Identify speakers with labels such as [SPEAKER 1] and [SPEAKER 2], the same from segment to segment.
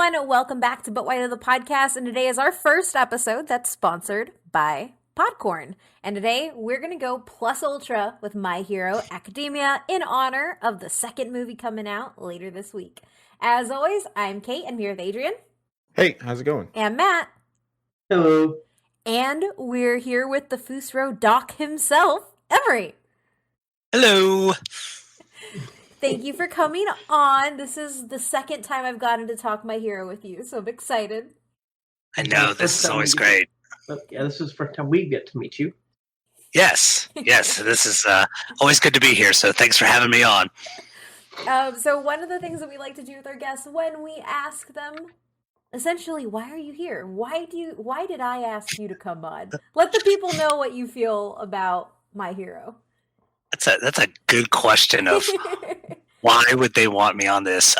[SPEAKER 1] everyone. Welcome back to But Why the Podcast. And today is our first episode that's sponsored by Podcorn. And today we're going to go plus ultra with My Hero Academia in honor of the second movie coming out later this week. As always, I'm Kate. I'm here with Adrian.
[SPEAKER 2] Hey, how's it going?
[SPEAKER 1] And Matt.
[SPEAKER 3] Hello.
[SPEAKER 1] And we're here with the Fusro Doc himself, Emery.
[SPEAKER 4] Hello.
[SPEAKER 1] Thank you for coming on. This is the second time I've gotten to talk My Hero with you, so I'm excited.
[SPEAKER 4] I know, this is always great.
[SPEAKER 3] Yeah, this is the first time we get to meet you.
[SPEAKER 4] Yes, this is always good to be here, so thanks for having me on.
[SPEAKER 1] So one of the things that we like to do with our guests when we ask them, essentially, why are you here? Why did I ask you to come on? Let the people know what you feel about My Hero.
[SPEAKER 4] That's a good question of why would they want me on this?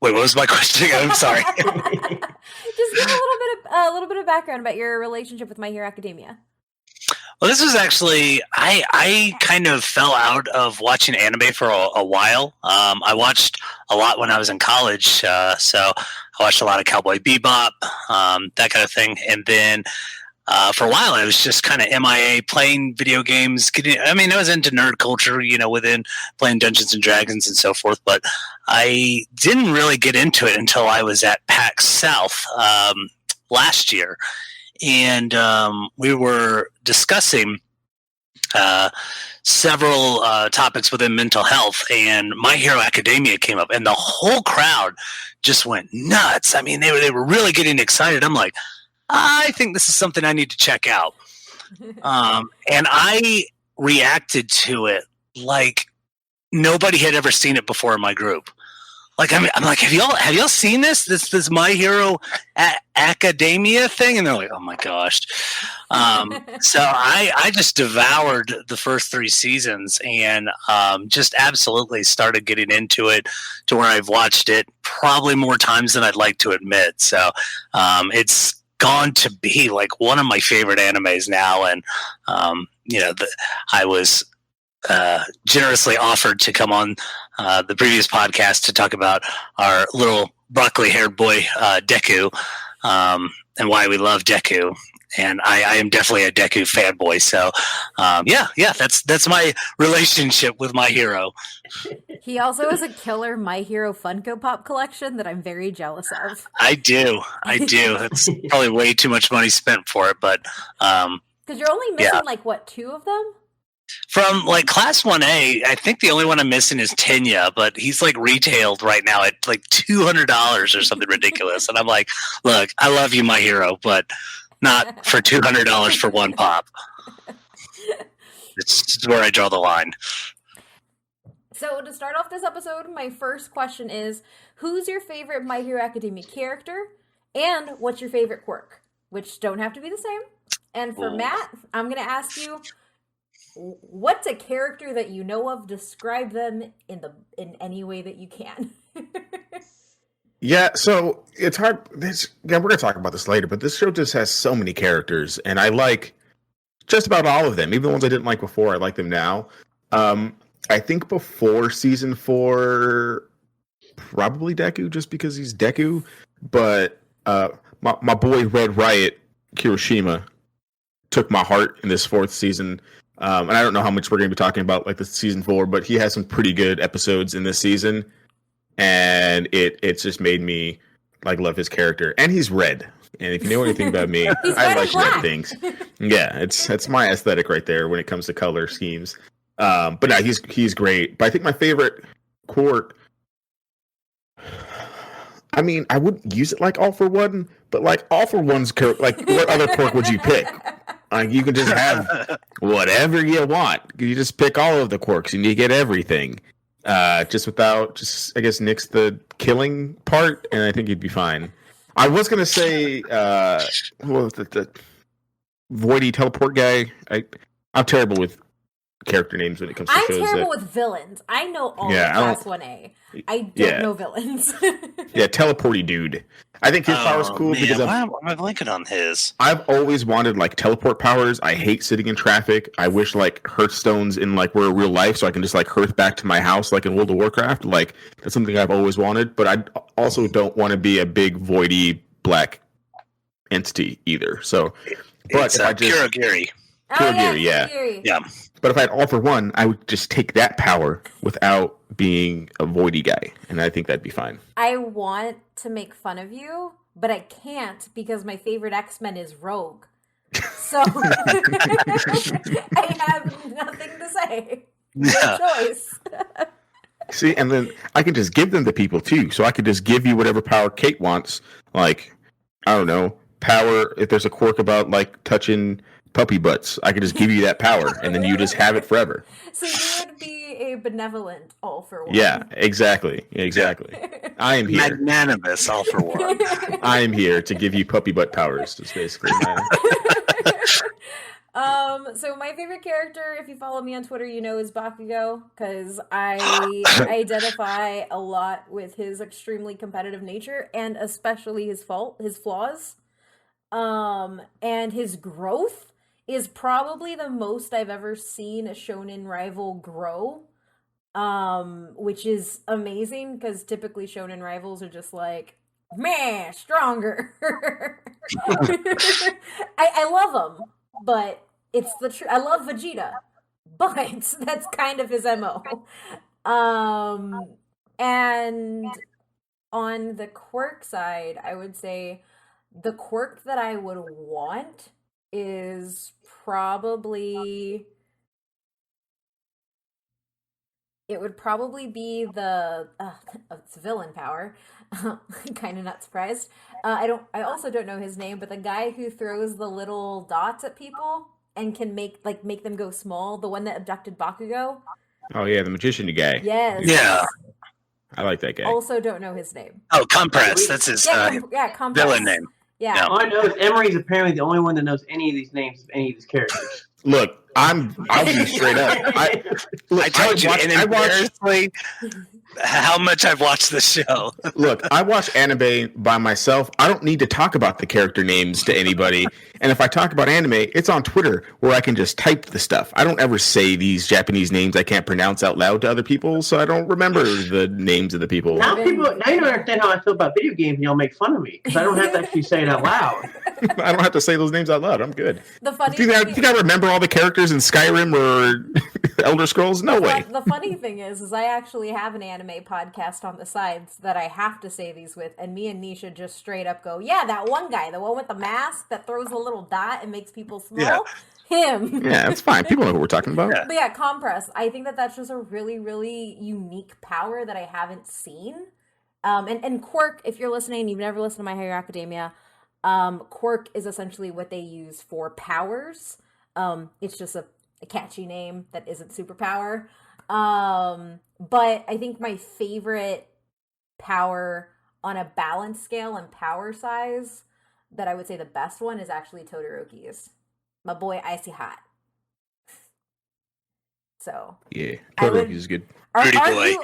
[SPEAKER 4] Wait, what was my question again? I'm sorry.
[SPEAKER 1] Just give a little bit of background about your relationship with My Hero Academia.
[SPEAKER 4] Well, this was actually I kind of fell out of watching anime for a while. I watched a lot when I was in college, so I watched a lot of Cowboy Bebop, that kind of thing, and then. For a while, I was just kind of MIA, playing video games. I was into nerd culture, within playing Dungeons and Dragons and so forth. But I didn't really get into it until I was at PAX South last year. And we were discussing several topics within mental health. And My Hero Academia came up. And the whole crowd just went nuts. I mean, they were really getting excited. I'm like, I think this is something I need to check out. And I reacted to it like nobody had ever seen it before in my group. Like, I'm like, have y'all seen this? This My Hero Academia thing? And they're like, oh my gosh. So I just devoured the first 3 seasons and just absolutely started getting into it to where I've watched it probably more times than I'd like to admit. So it's gone to be like one of my favorite animes now, and I was generously offered to come on the previous podcast to talk about our little broccoli-haired boy Deku, and why we love Deku. And I am definitely a Deku fanboy. So, that's my relationship with My Hero.
[SPEAKER 1] He also has a killer My Hero Funko Pop collection that I'm very jealous of.
[SPEAKER 4] I do. It's probably way too much money spent for it, but
[SPEAKER 1] because you're only missing 2 of them.
[SPEAKER 4] From Class 1A, I think the only one I'm missing is Tenya, but he's retailed right now at $200 or something ridiculous. And I'm like, look, I love you, My Hero, but not for $200 for one pop. It's where I draw the line.
[SPEAKER 1] So to start off this episode, my first question is, who's your favorite My Hero Academia character? And what's your favorite quirk? Which don't have to be the same. And for Matt, I'm going to ask you, what's a character that you know of? Describe them in any way that you can.
[SPEAKER 2] Yeah, so it's hard. We're going to talk about this later, but this show just has so many characters, and I like just about all of them. Even the ones I didn't like before, I like them now. I think before season 4, probably Deku, just because he's Deku. But my boy Red Riot, Kirishima, took my heart in this 4th season. And I don't know how much we're going to be talking about the season 4, but he has some pretty good episodes in this season. And it's just made me love his character. And he's red. And if you know anything about me, I like red things. Yeah, it's my aesthetic right there when it comes to color schemes. But no, he's great. But I think my favorite quirk, I mean, I wouldn't use it All for One, but All for One's what other quirk would you pick? You can just have whatever you want. You just pick all of the quirks and you get everything. I guess, nix the killing part, and I think you'd be fine. I was going to say, what was the Voidy teleport guy? I'm terrible with character names when it comes to
[SPEAKER 1] I'm
[SPEAKER 2] shows.
[SPEAKER 1] terrible with villains. I know all
[SPEAKER 2] Yeah,
[SPEAKER 1] of
[SPEAKER 2] I don't-
[SPEAKER 1] Class 1A. I don't know villains.
[SPEAKER 2] Yeah, teleporty dude. I think his power is cool because
[SPEAKER 4] why am I blanking on his?
[SPEAKER 2] I've always wanted like teleport powers. I hate sitting in traffic. I wish like Hearthstones in like were real life, so I can just like hearth back to my house like in World of Warcraft. Like that's something I've always wanted. But I also don't want to be a big voidy black entity either. So, but
[SPEAKER 4] It's
[SPEAKER 2] if I just
[SPEAKER 4] Kurogiri.
[SPEAKER 1] Oh,
[SPEAKER 2] Kurogiri, yeah.
[SPEAKER 1] Kurogiri.
[SPEAKER 4] Yeah.
[SPEAKER 2] but if I had all for one, I would just take that power without being a voidy guy, and I think that'd be fine.
[SPEAKER 1] I want to make fun of you, but I can't because my favorite X-Men is Rogue. So I have nothing to say. No
[SPEAKER 4] Yeah.
[SPEAKER 1] choice.
[SPEAKER 2] See, and then I can just give them to people too. So I could just give you whatever power Kate wants. Like, I don't know, power. If there's a quirk about like touching puppy butts, I could just give you that power, and then you just have it forever.
[SPEAKER 1] So you would be a benevolent all for one.
[SPEAKER 2] Yeah, exactly. I am here.
[SPEAKER 4] Magnanimous, all for one.
[SPEAKER 2] I am here to give you puppy butt powers. That's basically my.
[SPEAKER 1] So my favorite character, if you follow me on Twitter, you know, is Bakugo, because I identify a lot with his extremely competitive nature, and especially his flaws. And his growth is probably the most I've ever seen a shonen rival grow. Which is amazing, because typically shonen rivals are just like, man, stronger. I love him, but it's the truth. I love Vegeta, but that's kind of his MO. And on the quirk side, I would say the quirk that I would want is probably... It would probably be the it's villain power. Kind of not surprised. I also don't know his name, but the guy who throws the little dots at people and can make them go small. The one that abducted Bakugo.
[SPEAKER 2] Oh yeah, the magician guy.
[SPEAKER 1] Yes.
[SPEAKER 4] Yeah.
[SPEAKER 2] I like that guy.
[SPEAKER 1] Also don't know his name.
[SPEAKER 4] Oh, Compress. That's his
[SPEAKER 1] Compress.
[SPEAKER 4] villain name.
[SPEAKER 1] Yeah.
[SPEAKER 3] All I know is Emery's apparently the only one that knows any of these names of any of these characters.
[SPEAKER 2] Look, I'll be straight up.
[SPEAKER 4] I told you,
[SPEAKER 2] I watch
[SPEAKER 4] how much I've watched the show.
[SPEAKER 2] Look, I watch anime by myself. I don't need to talk about the character names to anybody. And if I talk about anime, it's on Twitter where I can just type the stuff. I don't ever say these Japanese names I can't pronounce out loud to other people, so I don't remember the names of the people.
[SPEAKER 3] Now you don't understand how I feel about video games, and y'all make fun of me because I don't have to actually say it out loud.
[SPEAKER 2] I don't have to say those names out loud. I'm good.
[SPEAKER 1] The funny
[SPEAKER 2] Do you think I remember all the characters in Skyrim or Elder Scrolls? No way.
[SPEAKER 1] The funny thing is I actually have an anime podcast on the sides that I have to say these with, and me and Nisha just straight up go, yeah, that one guy, the one with the mask that throws a little dot and makes people small. Yeah. Him.
[SPEAKER 2] Yeah, that's fine. People know who we're talking about.
[SPEAKER 4] Yeah.
[SPEAKER 1] But yeah, Compress. I think that's just a really, really unique power that I haven't seen. And Quirk, if you're listening and you've never listened to My Hero Academia, Quirk is essentially what they use for powers. It's just a catchy name that isn't superpower. But I think my favorite power on a balance scale and power size that I would say the best one is actually Todoroki's. My boy Icy Hot. So
[SPEAKER 2] Yeah,
[SPEAKER 1] I would-
[SPEAKER 2] Todoroki is good.
[SPEAKER 4] Pretty boy.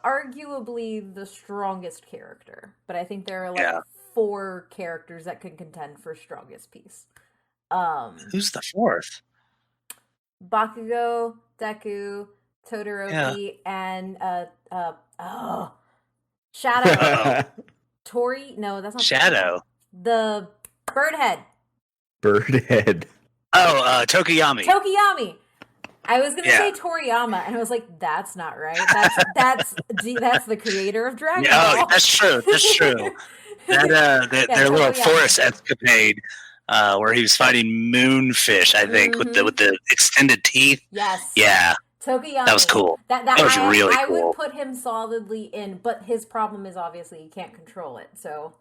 [SPEAKER 1] Arguably the strongest character, but I think there are like 4 characters that could contend for strongest piece.
[SPEAKER 4] Who's the fourth?
[SPEAKER 1] Bakugo, Deku, Todoroki, and Shadow. Tori? No, that's not
[SPEAKER 4] Shadow.
[SPEAKER 1] The Birdhead.
[SPEAKER 2] Birdhead.
[SPEAKER 4] Oh, Tokiyami.
[SPEAKER 1] Tokiyami. I was gonna say Toriyama, and I was like, "That's not right. That's the creator of Dragon Ball."
[SPEAKER 4] Oh, that's true. That's true. Their little
[SPEAKER 1] Tokiyami.
[SPEAKER 4] forest escapade, where he was fighting moonfish, I think, with the extended teeth.
[SPEAKER 1] Yes.
[SPEAKER 4] Yeah,
[SPEAKER 1] Tokiyami.
[SPEAKER 4] that was cool. That was really
[SPEAKER 1] I
[SPEAKER 4] cool.
[SPEAKER 1] would put him solidly in, but his problem is obviously he can't control it. So.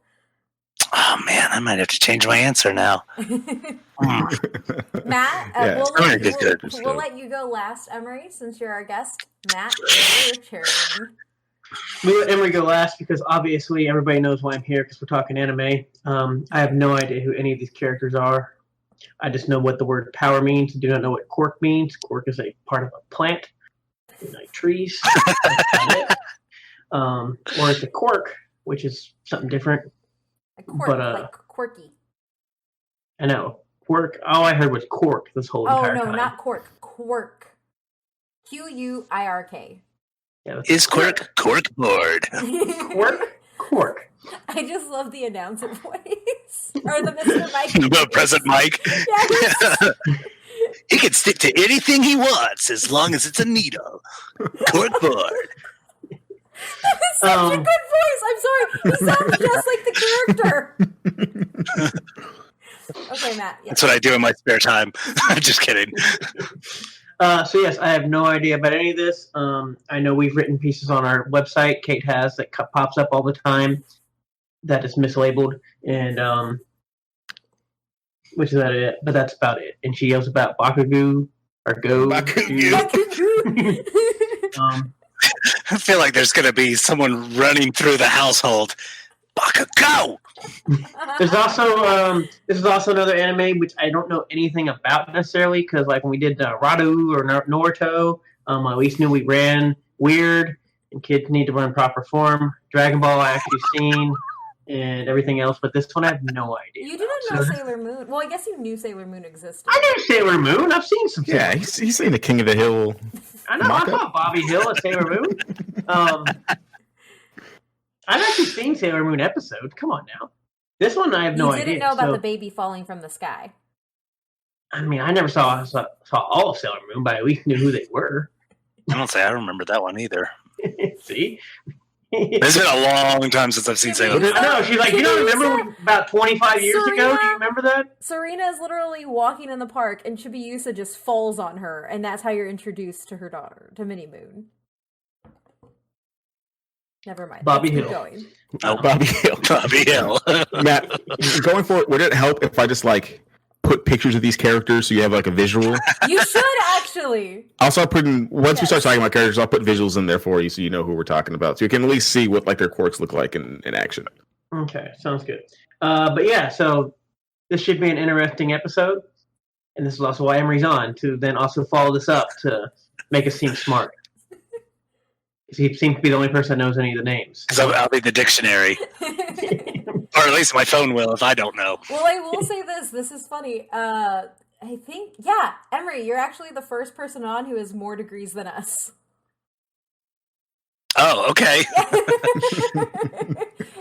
[SPEAKER 4] Oh man, I might have to change my answer now.
[SPEAKER 1] Matt,
[SPEAKER 2] Yeah,
[SPEAKER 1] we'll let you go last, Emery, since you're our guest. Matt, your turn.
[SPEAKER 3] We let Emery go last because obviously everybody knows why I'm here because we're talking anime. I have no idea who any of these characters are. I just know what the word power means. I do not know what cork means. Cork is a part of a plant, like trees. That's about it. Or it's a cork, which is something different.
[SPEAKER 1] A quirk,
[SPEAKER 3] But,
[SPEAKER 1] like quirky.
[SPEAKER 3] I know. Quirk. All I heard was cork this whole
[SPEAKER 1] Oh
[SPEAKER 3] entire
[SPEAKER 1] no,
[SPEAKER 3] time.
[SPEAKER 1] not quirk. Quirk. Quirk.
[SPEAKER 3] Yeah, that's
[SPEAKER 4] Is Quirk board?
[SPEAKER 3] Cork.
[SPEAKER 1] I just love the announcer voice. Or the Mr. Mike.
[SPEAKER 4] The President Mike.
[SPEAKER 1] Yes.
[SPEAKER 4] He can stick to anything he wants as long as it's a needle. Cork board.
[SPEAKER 1] That's such a good voice. I'm sorry. He sounds just like the character. Okay, Matt. Yeah.
[SPEAKER 4] That's what I do in my spare time. I'm just kidding.
[SPEAKER 3] So yes, I have no idea about any of this. I know we've written pieces on our website. Kate has that pops up all the time. That is mislabeled, and which is about it. But that's about it. And she yells about Bakugu or Go.
[SPEAKER 2] Bakugu.
[SPEAKER 4] I feel like there's going to be someone running through the household. Baka, go!
[SPEAKER 3] There's also this is also another anime which I don't know anything about necessarily because like when we did Radu or Naruto, I at least knew we ran weird and kids need to run proper form. Dragon Ball I actually seen and everything else, but this one I have no idea.
[SPEAKER 1] You didn't know Sailor Moon. Well, I guess you knew Sailor Moon existed.
[SPEAKER 3] I knew Sailor Moon. I've seen some.
[SPEAKER 2] Yeah, he's seen the King of the Hill.
[SPEAKER 3] I know. I saw Bobby Hill at Sailor Moon. I've actually seen Sailor Moon episodes. Come on now. This one I have no idea.
[SPEAKER 1] You didn't know about the baby falling from the sky.
[SPEAKER 3] I mean, I never saw all of Sailor Moon, but I at least knew who they were.
[SPEAKER 4] I don't say I remember that one either.
[SPEAKER 3] See?
[SPEAKER 4] It's been a long time since I've seen Sailor Moon.
[SPEAKER 3] I know. She's like, you don't remember about 25 years ago? Do you remember that?
[SPEAKER 1] Serena is literally walking in the park, and Chibiusa just falls on her, and that's how you're introduced to her daughter, to Minnie Moon. Never mind.
[SPEAKER 3] Bobby
[SPEAKER 1] Let's keep
[SPEAKER 3] Hill.
[SPEAKER 1] Going.
[SPEAKER 2] Oh, Bobby Hill.
[SPEAKER 4] Bobby Hill.
[SPEAKER 2] Matt, going forward, would it help if I just like put pictures of these characters so you have like a visual?
[SPEAKER 1] You should actually.
[SPEAKER 2] I'll start putting once we start talking about characters, I'll put visuals in there for you so you know who we're talking about, so you can at least see what like their quirks look like in action.
[SPEAKER 3] Okay, sounds good. But yeah, so this should be an interesting episode, and this is also why Emery's on to then also follow this up to make us seem smart. He seems to be the only person that knows any of the names.
[SPEAKER 4] Because I'll be the dictionary. Or at least my phone will if I don't know.
[SPEAKER 1] Well, I will say this. This is funny. I think, yeah, Emery, you're actually the first person on who has more degrees than us.
[SPEAKER 4] Oh, okay.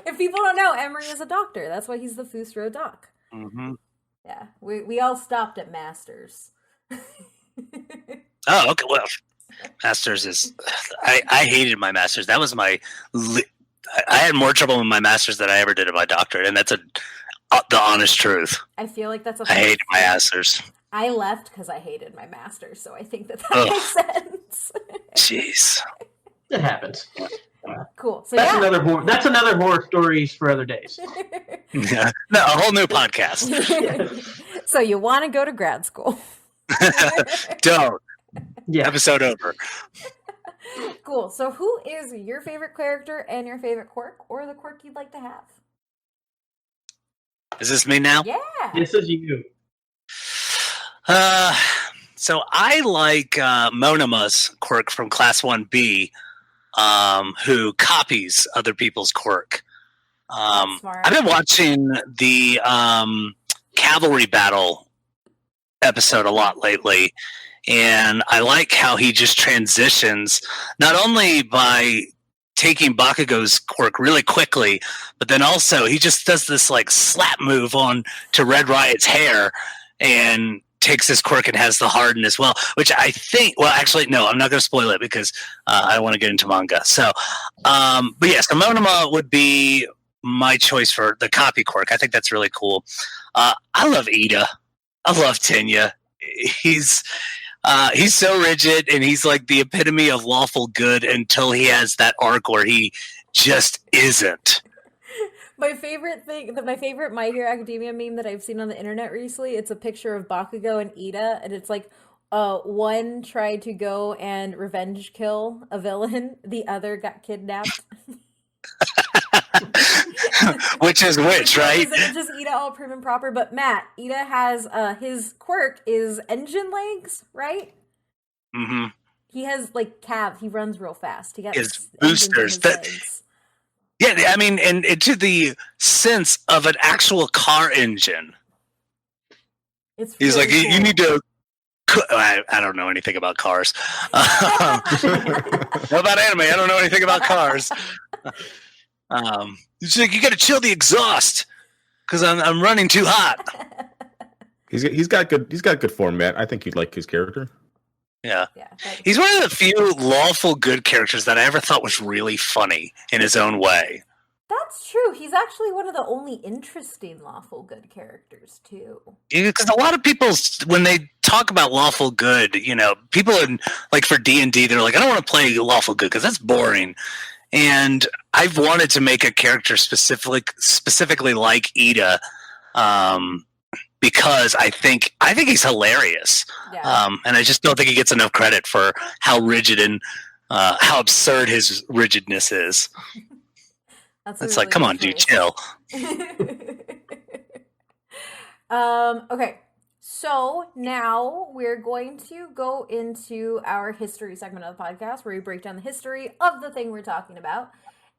[SPEAKER 1] If people don't know, Emery is a doctor. That's why he's the Fusro doc.
[SPEAKER 4] Mm-hmm.
[SPEAKER 1] Yeah, we all stopped at Masters.
[SPEAKER 4] Oh, okay. Well, Masters is... I hated my Masters. That was my... I had more trouble with my Masters than I ever did at my doctorate, and that's the honest truth.
[SPEAKER 1] I feel like that's a...
[SPEAKER 4] I hated my Masters.
[SPEAKER 1] I left because I hated my Masters, so I think that makes sense.
[SPEAKER 4] Jeez.
[SPEAKER 3] It happens.
[SPEAKER 1] Cool. So
[SPEAKER 3] That's
[SPEAKER 1] yeah.
[SPEAKER 3] That's another horror stories for other days.
[SPEAKER 4] Yeah. No, a whole new podcast.
[SPEAKER 1] So you want to go to grad school?
[SPEAKER 4] Don't.
[SPEAKER 3] Yeah.
[SPEAKER 4] Episode over.
[SPEAKER 1] Cool. So who is your favorite character and your favorite quirk, or the quirk you'd like to have?
[SPEAKER 4] Is this me now?
[SPEAKER 1] Yeah.
[SPEAKER 3] This is you.
[SPEAKER 4] So I like Monema's quirk from Class 1B, who copies other people's quirk.
[SPEAKER 1] That's smart.
[SPEAKER 4] I've been watching the cavalry battle episode a lot lately, and I like how he just transitions, not only by taking Bakugo's quirk really quickly, but then also he just does this like slap move on to Red Riot's hair and takes his quirk and has the harden as well, which I think, well, actually, no, I'm not going to spoil it because I don't want to get into manga. So, but yes, Monema would be my choice for the copy quirk. I think that's really cool. I love Ida. I love Tenya. He's so rigid, and he's like the epitome of lawful good until he has that arc where he just isn't.
[SPEAKER 1] My favorite My Hero Academia meme that I've seen on the internet recently, it's a picture of Bakugo and Ida, and it's like, one tried to go and revenge kill a villain, the other got kidnapped.
[SPEAKER 4] Which is which, right?
[SPEAKER 1] Is it just Ida all prim and proper. But Matt, Ida has his quirk is engine legs, right?
[SPEAKER 4] Mm-hmm.
[SPEAKER 1] He has like calves. He runs real fast. He got
[SPEAKER 4] His
[SPEAKER 1] engines in
[SPEAKER 4] boosters.
[SPEAKER 1] his legs.
[SPEAKER 4] Yeah, I mean, and to the sense of an actual car engine.
[SPEAKER 1] It's
[SPEAKER 4] He's
[SPEAKER 1] really
[SPEAKER 4] like, you
[SPEAKER 1] cool.
[SPEAKER 4] need to. I don't know anything about cars. Know about anime. I don't know anything about cars. He's like, you got to chill the exhaust because I'm running too hot.
[SPEAKER 2] He's got good form, Matt. I think you'd like his character.
[SPEAKER 4] Yeah.
[SPEAKER 1] Yeah,
[SPEAKER 4] He's one of the few lawful good characters that I ever thought was really funny in his own way.
[SPEAKER 1] that's true. He's actually one of the only interesting lawful good characters too.
[SPEAKER 4] Because a lot of people, when they talk about lawful good, people in, like for D&D, they're like, I don't want to play lawful good because that's boring. And I've wanted to make a character specifically like Ida, because I think he's hilarious.
[SPEAKER 1] Yeah.
[SPEAKER 4] And I just don't think he gets enough credit for how rigid and how absurd his rigidness is. It's like, come on, dude, chill.
[SPEAKER 1] Okay, so now we're going to go into our history segment of the podcast where we break down the history of the thing we're talking about.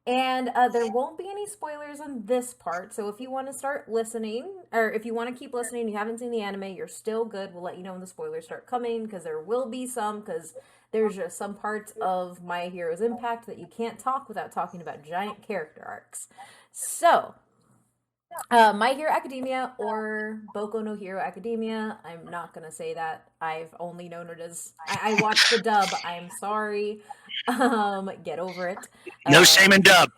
[SPEAKER 1] And there won't be any spoilers on this part. So if you want to start listening, or if you want to keep listening, you haven't seen the anime, you're still good. We'll let you know when the spoilers start coming, because there will be some, because there's just some parts of My Hero's Impact that you can't talk without talking about giant character arcs. So, My Hero Academia, or Boku no Hero Academia, I'm not going to say that. I've only known it as... I watched the dub. I'm sorry. Get over it.
[SPEAKER 4] No shame in dub.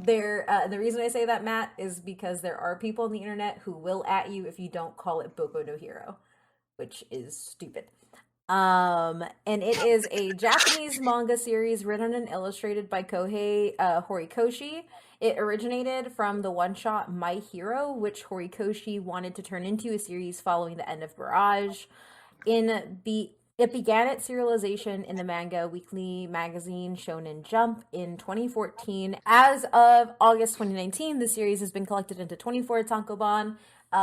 [SPEAKER 1] The reason I say that, Matt, is because there are people on the internet who will at you if you don't call it Boku no Hero, which is stupid. And it is a Japanese manga series written and illustrated by Kohei Horikoshi. It originated from the one-shot My Hero, which Horikoshi wanted to turn into a series following the end of Barrage. It began its serialization in the manga weekly magazine Shonen Jump in 2014. As of August 2019, the series has been collected into 24 tankobon.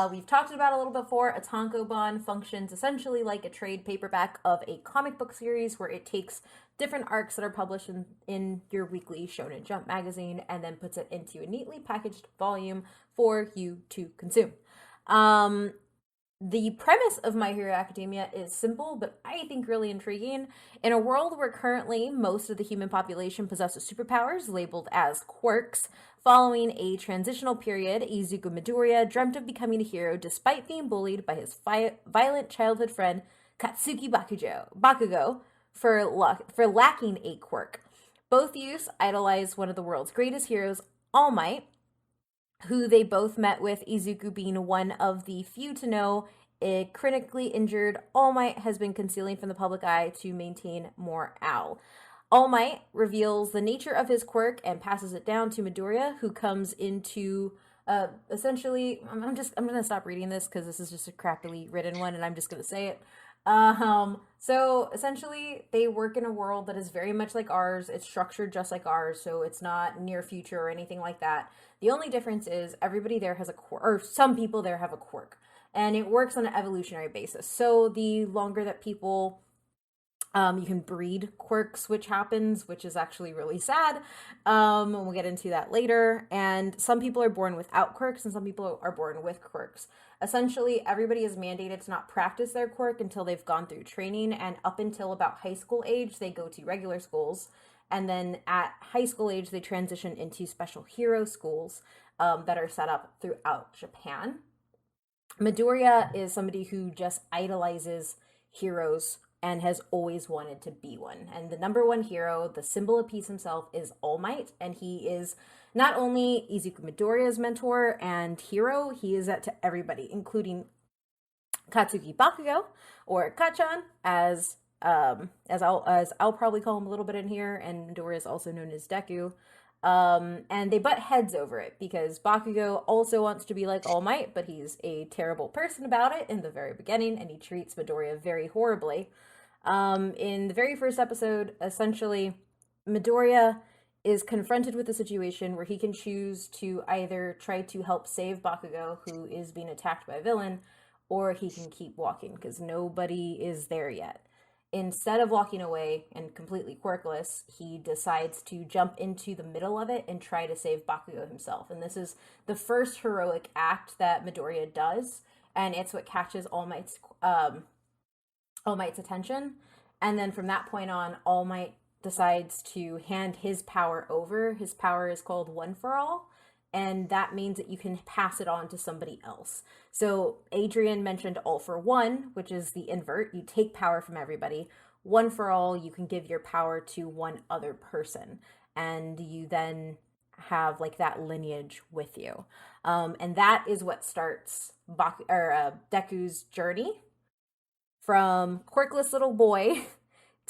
[SPEAKER 1] We've talked about it a little before. A tankobon functions essentially like a trade paperback of a comic book series where it takes different arcs that are published in your weekly Shonen Jump magazine and then puts it into a neatly packaged volume for you to consume. The premise of My Hero Academia is simple, but I think really intriguing. In a world where currently most of the human population possesses superpowers labeled as quirks, following a transitional period, Izuku Midoriya dreamt of becoming a hero despite being bullied by his violent childhood friend Katsuki Bakugo for lacking a quirk. Both youths idolize one of the world's greatest heroes, All Might, who they both met with, Izuku being one of the few to know a critically injured All Might has been concealing from the public eye to maintain morale. All Might reveals the nature of his quirk and passes it down to Midoriya, who comes into essentially. I'm gonna stop reading this because this is just a crappily written one, and I'm just gonna say it. So essentially, they work in a world that is very much like ours. It's structured just like ours, so it's not near future or anything like that. The only difference is everybody there has a quirk, or some people there have a quirk, and it works on an evolutionary basis. So the longer that people, you can breed quirks, which happens, which is actually really sad. And we'll get into that later. And some people are born without quirks, and some people are born with quirks. Essentially, everybody is mandated to not practice their quirk until they've gone through training, and up until about high school age, they go to regular schools. And then at high school age, they transition into special hero schools that are set up throughout Japan. Midoriya is somebody who just idolizes heroes and has always wanted to be one. And the number one hero, the symbol of peace himself, is All Might. And he is not only Izuku Midoriya's mentor and hero, he is that to everybody, including Katsuki Bakugo, or Kachan, as I'll probably call him a little bit in here, and Midoriya is also known as Deku. And they butt heads over it because Bakugo also wants to be like All Might, but he's a terrible person about it in the very beginning, and he treats Midoriya very horribly. In the very first episode, essentially, Midoriya is confronted with a situation where he can choose to either try to help save Bakugo, who is being attacked by a villain, or he can keep walking because nobody is there yet. Instead of walking away and completely quirkless, he decides to jump into the middle of it and try to save Bakugo himself. And this is the first heroic act that Midoriya does, and it's what catches All Might's attention. And then from that point on, All Might decides to hand his power over. His power is called One for All, and that means that you can pass it on to somebody else. So Adrian mentioned All for One, which is the invert. You take power from everybody. One for All, you can give your power to one other person, and you then have like that lineage with you. And that is what starts Deku's journey from quirkless little boy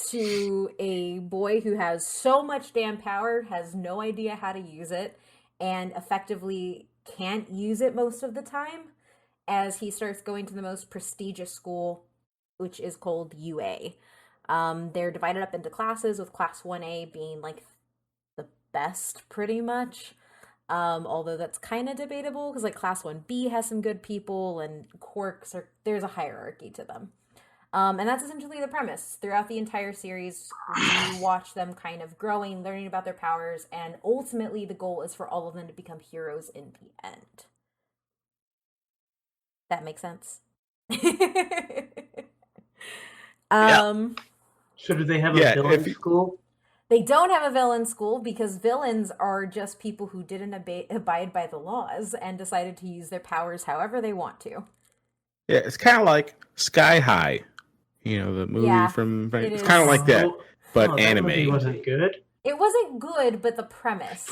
[SPEAKER 1] to a boy who has so much damn power, has no idea how to use it, and effectively can't use it most of the time, as he starts going to the most prestigious school, which is called UA. They're divided up into classes, with Class 1A being like the best, pretty much. Although that's kind of debatable, because like Class 1B has some good people, and quirks there's a hierarchy to them. And that's essentially the premise. Throughout the entire series, you watch them kind of growing, learning about their powers, and ultimately the goal is for all of them to become heroes in the end. That makes sense?
[SPEAKER 3] So do they have a villain school?
[SPEAKER 1] They don't have a villain school because villains are just people who didn't abide by the laws and decided to use their powers however they want to.
[SPEAKER 2] Yeah, it's kind of like Sky High. You know, the movie from... It's kind of like that, but anime.
[SPEAKER 3] That movie wasn't good.
[SPEAKER 1] It wasn't good, but the premise.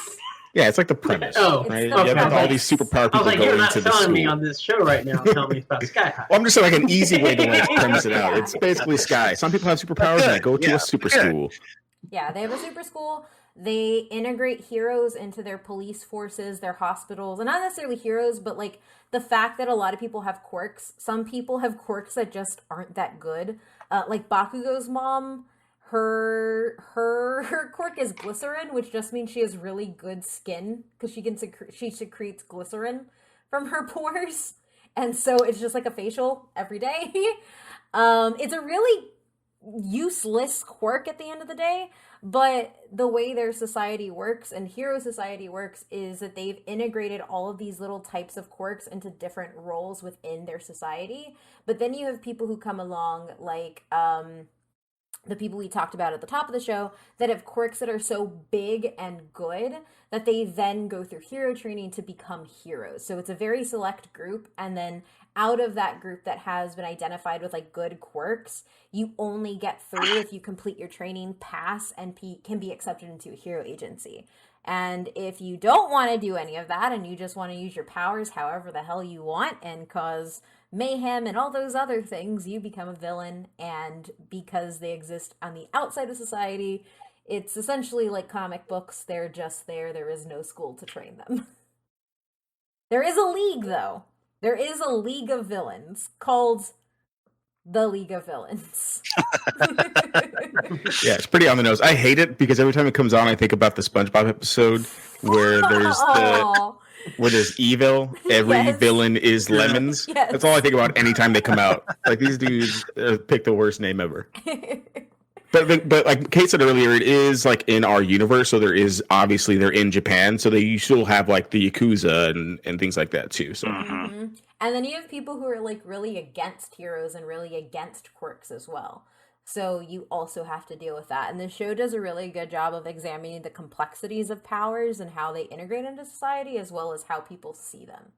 [SPEAKER 2] Yeah, it's like the premise.
[SPEAKER 3] Right?
[SPEAKER 2] You have all these superpower people
[SPEAKER 3] going into the school. I was like, you're not telling me on this show right now. Tell me about Sky High.
[SPEAKER 2] Well, I'm just saying like an easy way to like premise it out. It's basically Sky. Some people have superpowers and they go to a super school.
[SPEAKER 1] Yeah, they have a super school. They integrate heroes into their police forces, their hospitals, and not necessarily heroes, but like the fact that a lot of people have quirks. Some people have quirks that just aren't that good. Like Bakugo's mom, her quirk is glycerin, which just means she has really good skin because she secretes glycerin from her pores, and so it's just like a facial every day. It's a really useless quirk at the end of the day, but the way their society works and hero society works is that they've integrated all of these little types of quirks into different roles within their society. But then you have people who come along like the people we talked about at the top of the show that have quirks that are so big and good that they then go through hero training to become heroes. So it's a very select group, and then out of that group that has been identified with like good quirks, you only get through if you complete your training, pass, and can be accepted into a hero agency. And if you don't want to do any of that and you just want to use your powers however the hell you want and cause mayhem and all those other things, you become a villain. And because they exist on the outside of society, it's essentially like comic books. They're just there. There is no school to train them. There is a league, though. There is a league of villains called the League of Villains.
[SPEAKER 2] Yeah, it's pretty on the nose. I hate it because every time it comes on, I think about the SpongeBob episode where there's evil. Every villain is lemons. Yes. That's all I think about anytime they come out. Like, these dudes pick the worst name ever. But like Kate said earlier, it is like in our universe, so there is obviously they're in Japan, so they still have like the Yakuza and things like that too. So.
[SPEAKER 1] Mm-hmm. And then you have people who are like really against heroes and really against quirks as well. So you also have to deal with that. And the show does a really good job of examining the complexities of powers and how they integrate into society, as well as how people see them.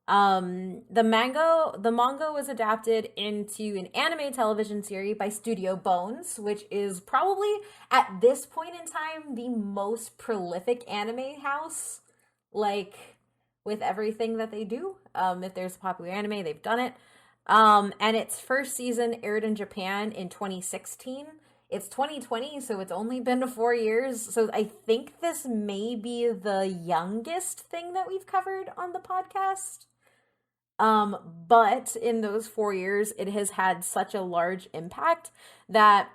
[SPEAKER 1] The manga was adapted into an anime television series by Studio Bones, which is probably at this point in time the most prolific anime house, like with everything that they do. If there's a popular anime, they've done it. And its first season aired in Japan in 2016. It's 2020, so it's only been 4 years. So I think this may be the youngest thing that we've covered on the podcast. But in those 4 years, it has had such a large impact that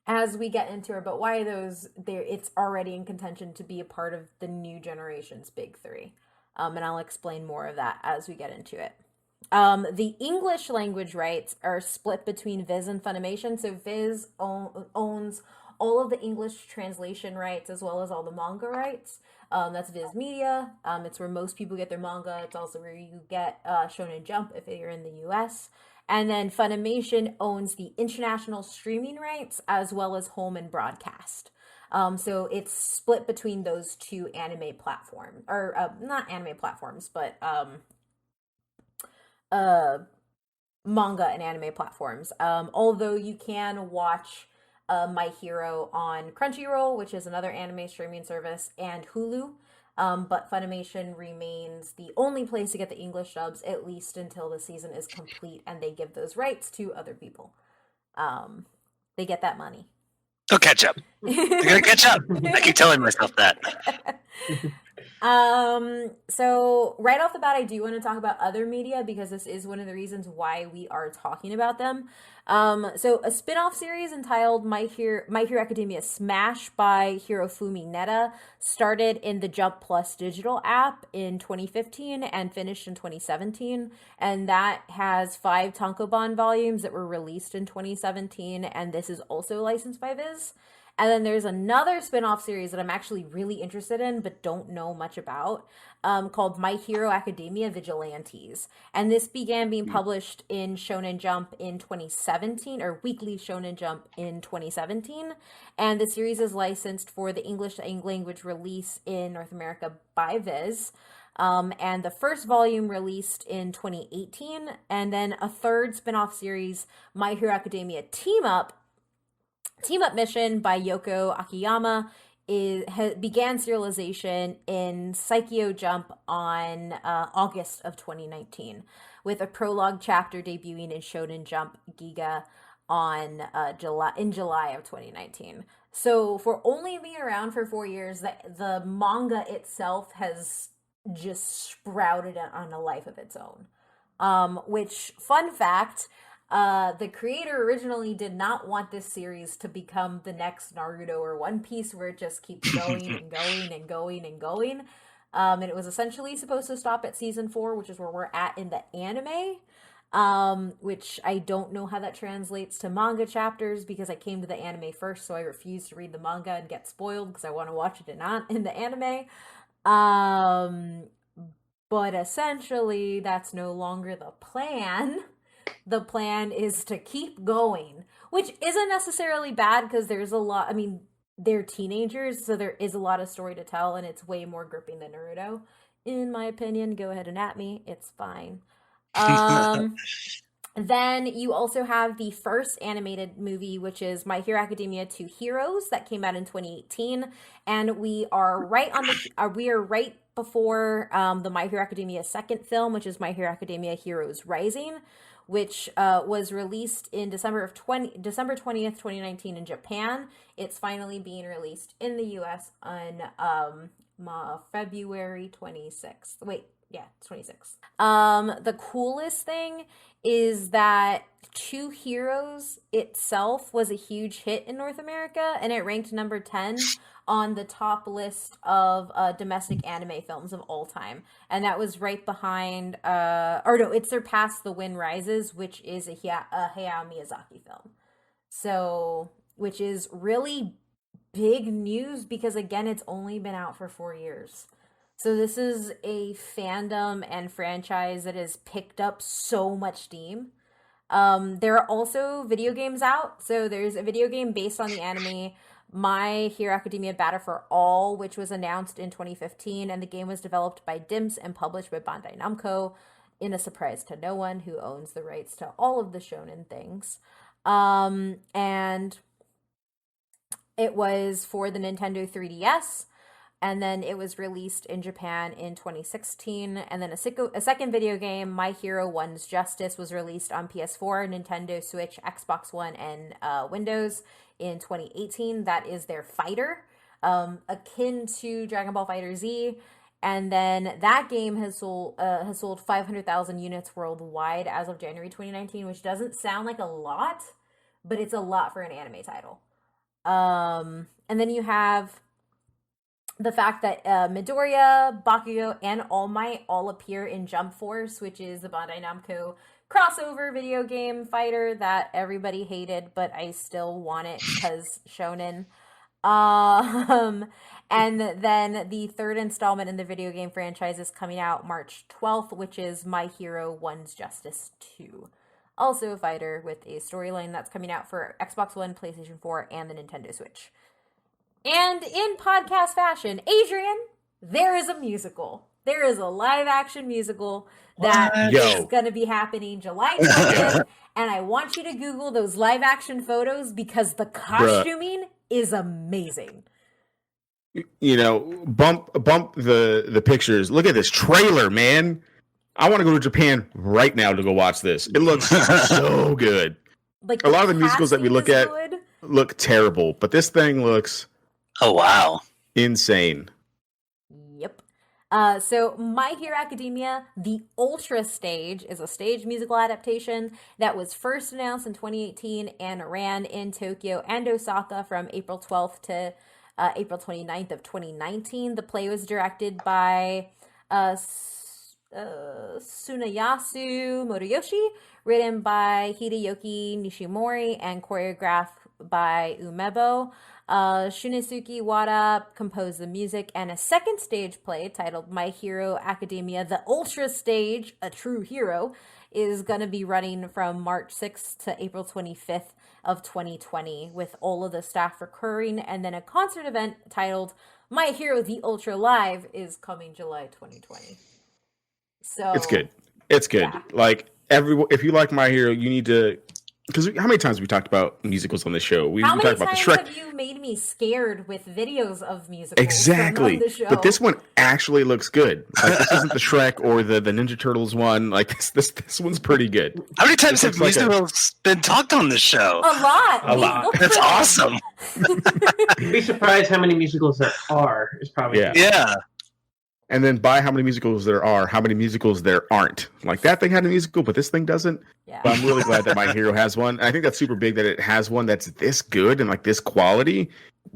[SPEAKER 1] as we get into it, but why it's already in contention to be a part of the new generation's big three. And I'll explain more of that as we get into it. The English language rights are split between Viz and Funimation. So Viz owns all of the English translation rights as well as all the manga rights. That's Viz Media. It's where most people get their manga. It's also where you get Shonen Jump if you're in the US. And then Funimation owns the international streaming rights as well as home and broadcast. So it's split between those two anime platforms, or not anime platforms, but manga and anime platforms. Although you can watch My Hero on Crunchyroll, which is another anime streaming service, and Hulu. But Funimation remains the only place to get the English dubs, at least until the season is complete and they give those rights to other people. They get that money.
[SPEAKER 4] They'll catch up. They're gonna catch up. I keep telling myself that.
[SPEAKER 1] So right off the bat, I do want to talk about other media because this is one of the reasons why we are talking about them. So a spin-off series entitled My Hero Academia Smash by Hirofumi Neta started in the Jump Plus digital app in 2015 and finished in 2017. And that has 5 tankobon volumes that were released in 2017. And this is also licensed by Viz. And then there's another spin-off series that I'm actually really interested in but don't know much about, called My Hero Academia Vigilantes. And this began being published in Shonen Jump in 2017, or Weekly Shonen Jump in 2017. And the series is licensed for the English language release in North America by Viz. And the first volume released in 2018. And then a third spin-off series, My Hero Academia Team Up Mission by Yoko Akiyama began serialization in Saikyo Jump on August of 2019, with a prologue chapter debuting in Shonen Jump Giga on July of 2019. So for only being around for 4 years, the manga itself has just sprouted on a life of its own. Which, fun fact, the creator originally did not want this series to become the next Naruto or One Piece, where it just keeps going and going and going and going. And it was essentially supposed to stop at season 4, which is where we're at in the anime. Which I don't know how that translates to manga chapters because I came to the anime first, so I refuse to read the manga and get spoiled because I want to watch it in the anime. But essentially, that's no longer the plan. The plan is to keep going, which isn't necessarily bad because there's a lot. I mean, they're teenagers, so there is a lot of story to tell, and it's way more gripping than Naruto, in my opinion. Go ahead and at me; it's fine. Then you also have the first animated movie, which is My Hero Academia 2 Heroes, that came out in 2018, and we are right before the My Hero Academia second film, which is My Hero Academia Heroes Rising, which was released in December 20th, 2019 in Japan. It's finally being released in the US on February 26th. Wait, yeah, it's 26th. The coolest thing is that Two Heroes itself was a huge hit in North America, and it ranked number 10 on the top list of domestic anime films of all time. And that was right behind, it surpassed The Wind Rises, which is a Hayao Miyazaki film. So, which is really big news because, again, it's only been out for 4 years. So this is a fandom and franchise that has picked up so much steam. There are also video games out. So there's a video game based on the anime My Hero Academia Battle for All, which was announced in 2015, and the game was developed by DIMS and published by Bandai Namco, in a surprise to no one, who owns the rights to all of the shonen things. And it was for the Nintendo 3DS, and then it was released in Japan in 2016. And then a second video game, My Hero One's Justice, was released on PS4, Nintendo Switch, Xbox One, and Windows in 2018. That is their fighter, akin to Dragon Ball FighterZ. And then that game has sold 500,000 units worldwide as of January 2019, which doesn't sound like a lot, but it's a lot for an anime title. And then you have the fact that Midoriya, Bakugo, and All Might all appear in Jump Force, which is the Bandai Namco crossover video game fighter that everybody hated, but I still want it because shonen. And then the third installment in the video game franchise is coming out March 12th, which is My Hero One's Justice 2. Also a fighter with a storyline that's coming out for Xbox One, PlayStation 4, and the Nintendo Switch. And in podcast fashion, Adrian, there is a musical. There is a live-action musical that is going to be happening July 20th, and I want you to Google those live-action photos because the costuming is amazing.
[SPEAKER 2] You know, bump the pictures. Look at this trailer, man. I want to go to Japan right now to go watch this. It looks so good.
[SPEAKER 1] Like
[SPEAKER 2] a lot of the musicals that we look at look terrible, but this thing looks insane.
[SPEAKER 1] Yep. So My Hero Academia, the Ultra Stage, is a stage musical adaptation that was first announced in 2018 and ran in Tokyo and Osaka from April 12th to April 29th of 2019. The play was directed by Tsunayasu Motoyoshi, written by Hideyoki Nishimori, and choreographed by Umebo. Shunisuke Wada composed the music, and a second stage play titled My Hero Academia, the Ultra Stage, A True Hero, is going to be running from March 6th to April 25th of 2020, with all of the staff recurring, and then a concert event titled My Hero the Ultra Live is coming July 2020. So
[SPEAKER 2] it's good. It's good. Yeah. Like if you like My Hero, you need to. Because how many times have we talked about musicals on the show? We talked about the Shrek.
[SPEAKER 1] How many times have you made me scared with videos of musicals?
[SPEAKER 2] Exactly.
[SPEAKER 1] On the show?
[SPEAKER 2] But this one actually looks good. Like, this isn't the Shrek or the Ninja Turtles one. Like this one's pretty good.
[SPEAKER 4] How many times have musicals been talked on this show?
[SPEAKER 1] A lot.
[SPEAKER 4] That's awesome.
[SPEAKER 3] You'd be surprised how many musicals there are. Is probably
[SPEAKER 4] yeah.
[SPEAKER 2] And then by how many musicals there are, how many musicals there aren't. Like that thing had a musical, but this thing doesn't.
[SPEAKER 1] Yeah.
[SPEAKER 2] But I'm really glad that My Hero has one. And I think that's super big that it has one that's this good and like this quality,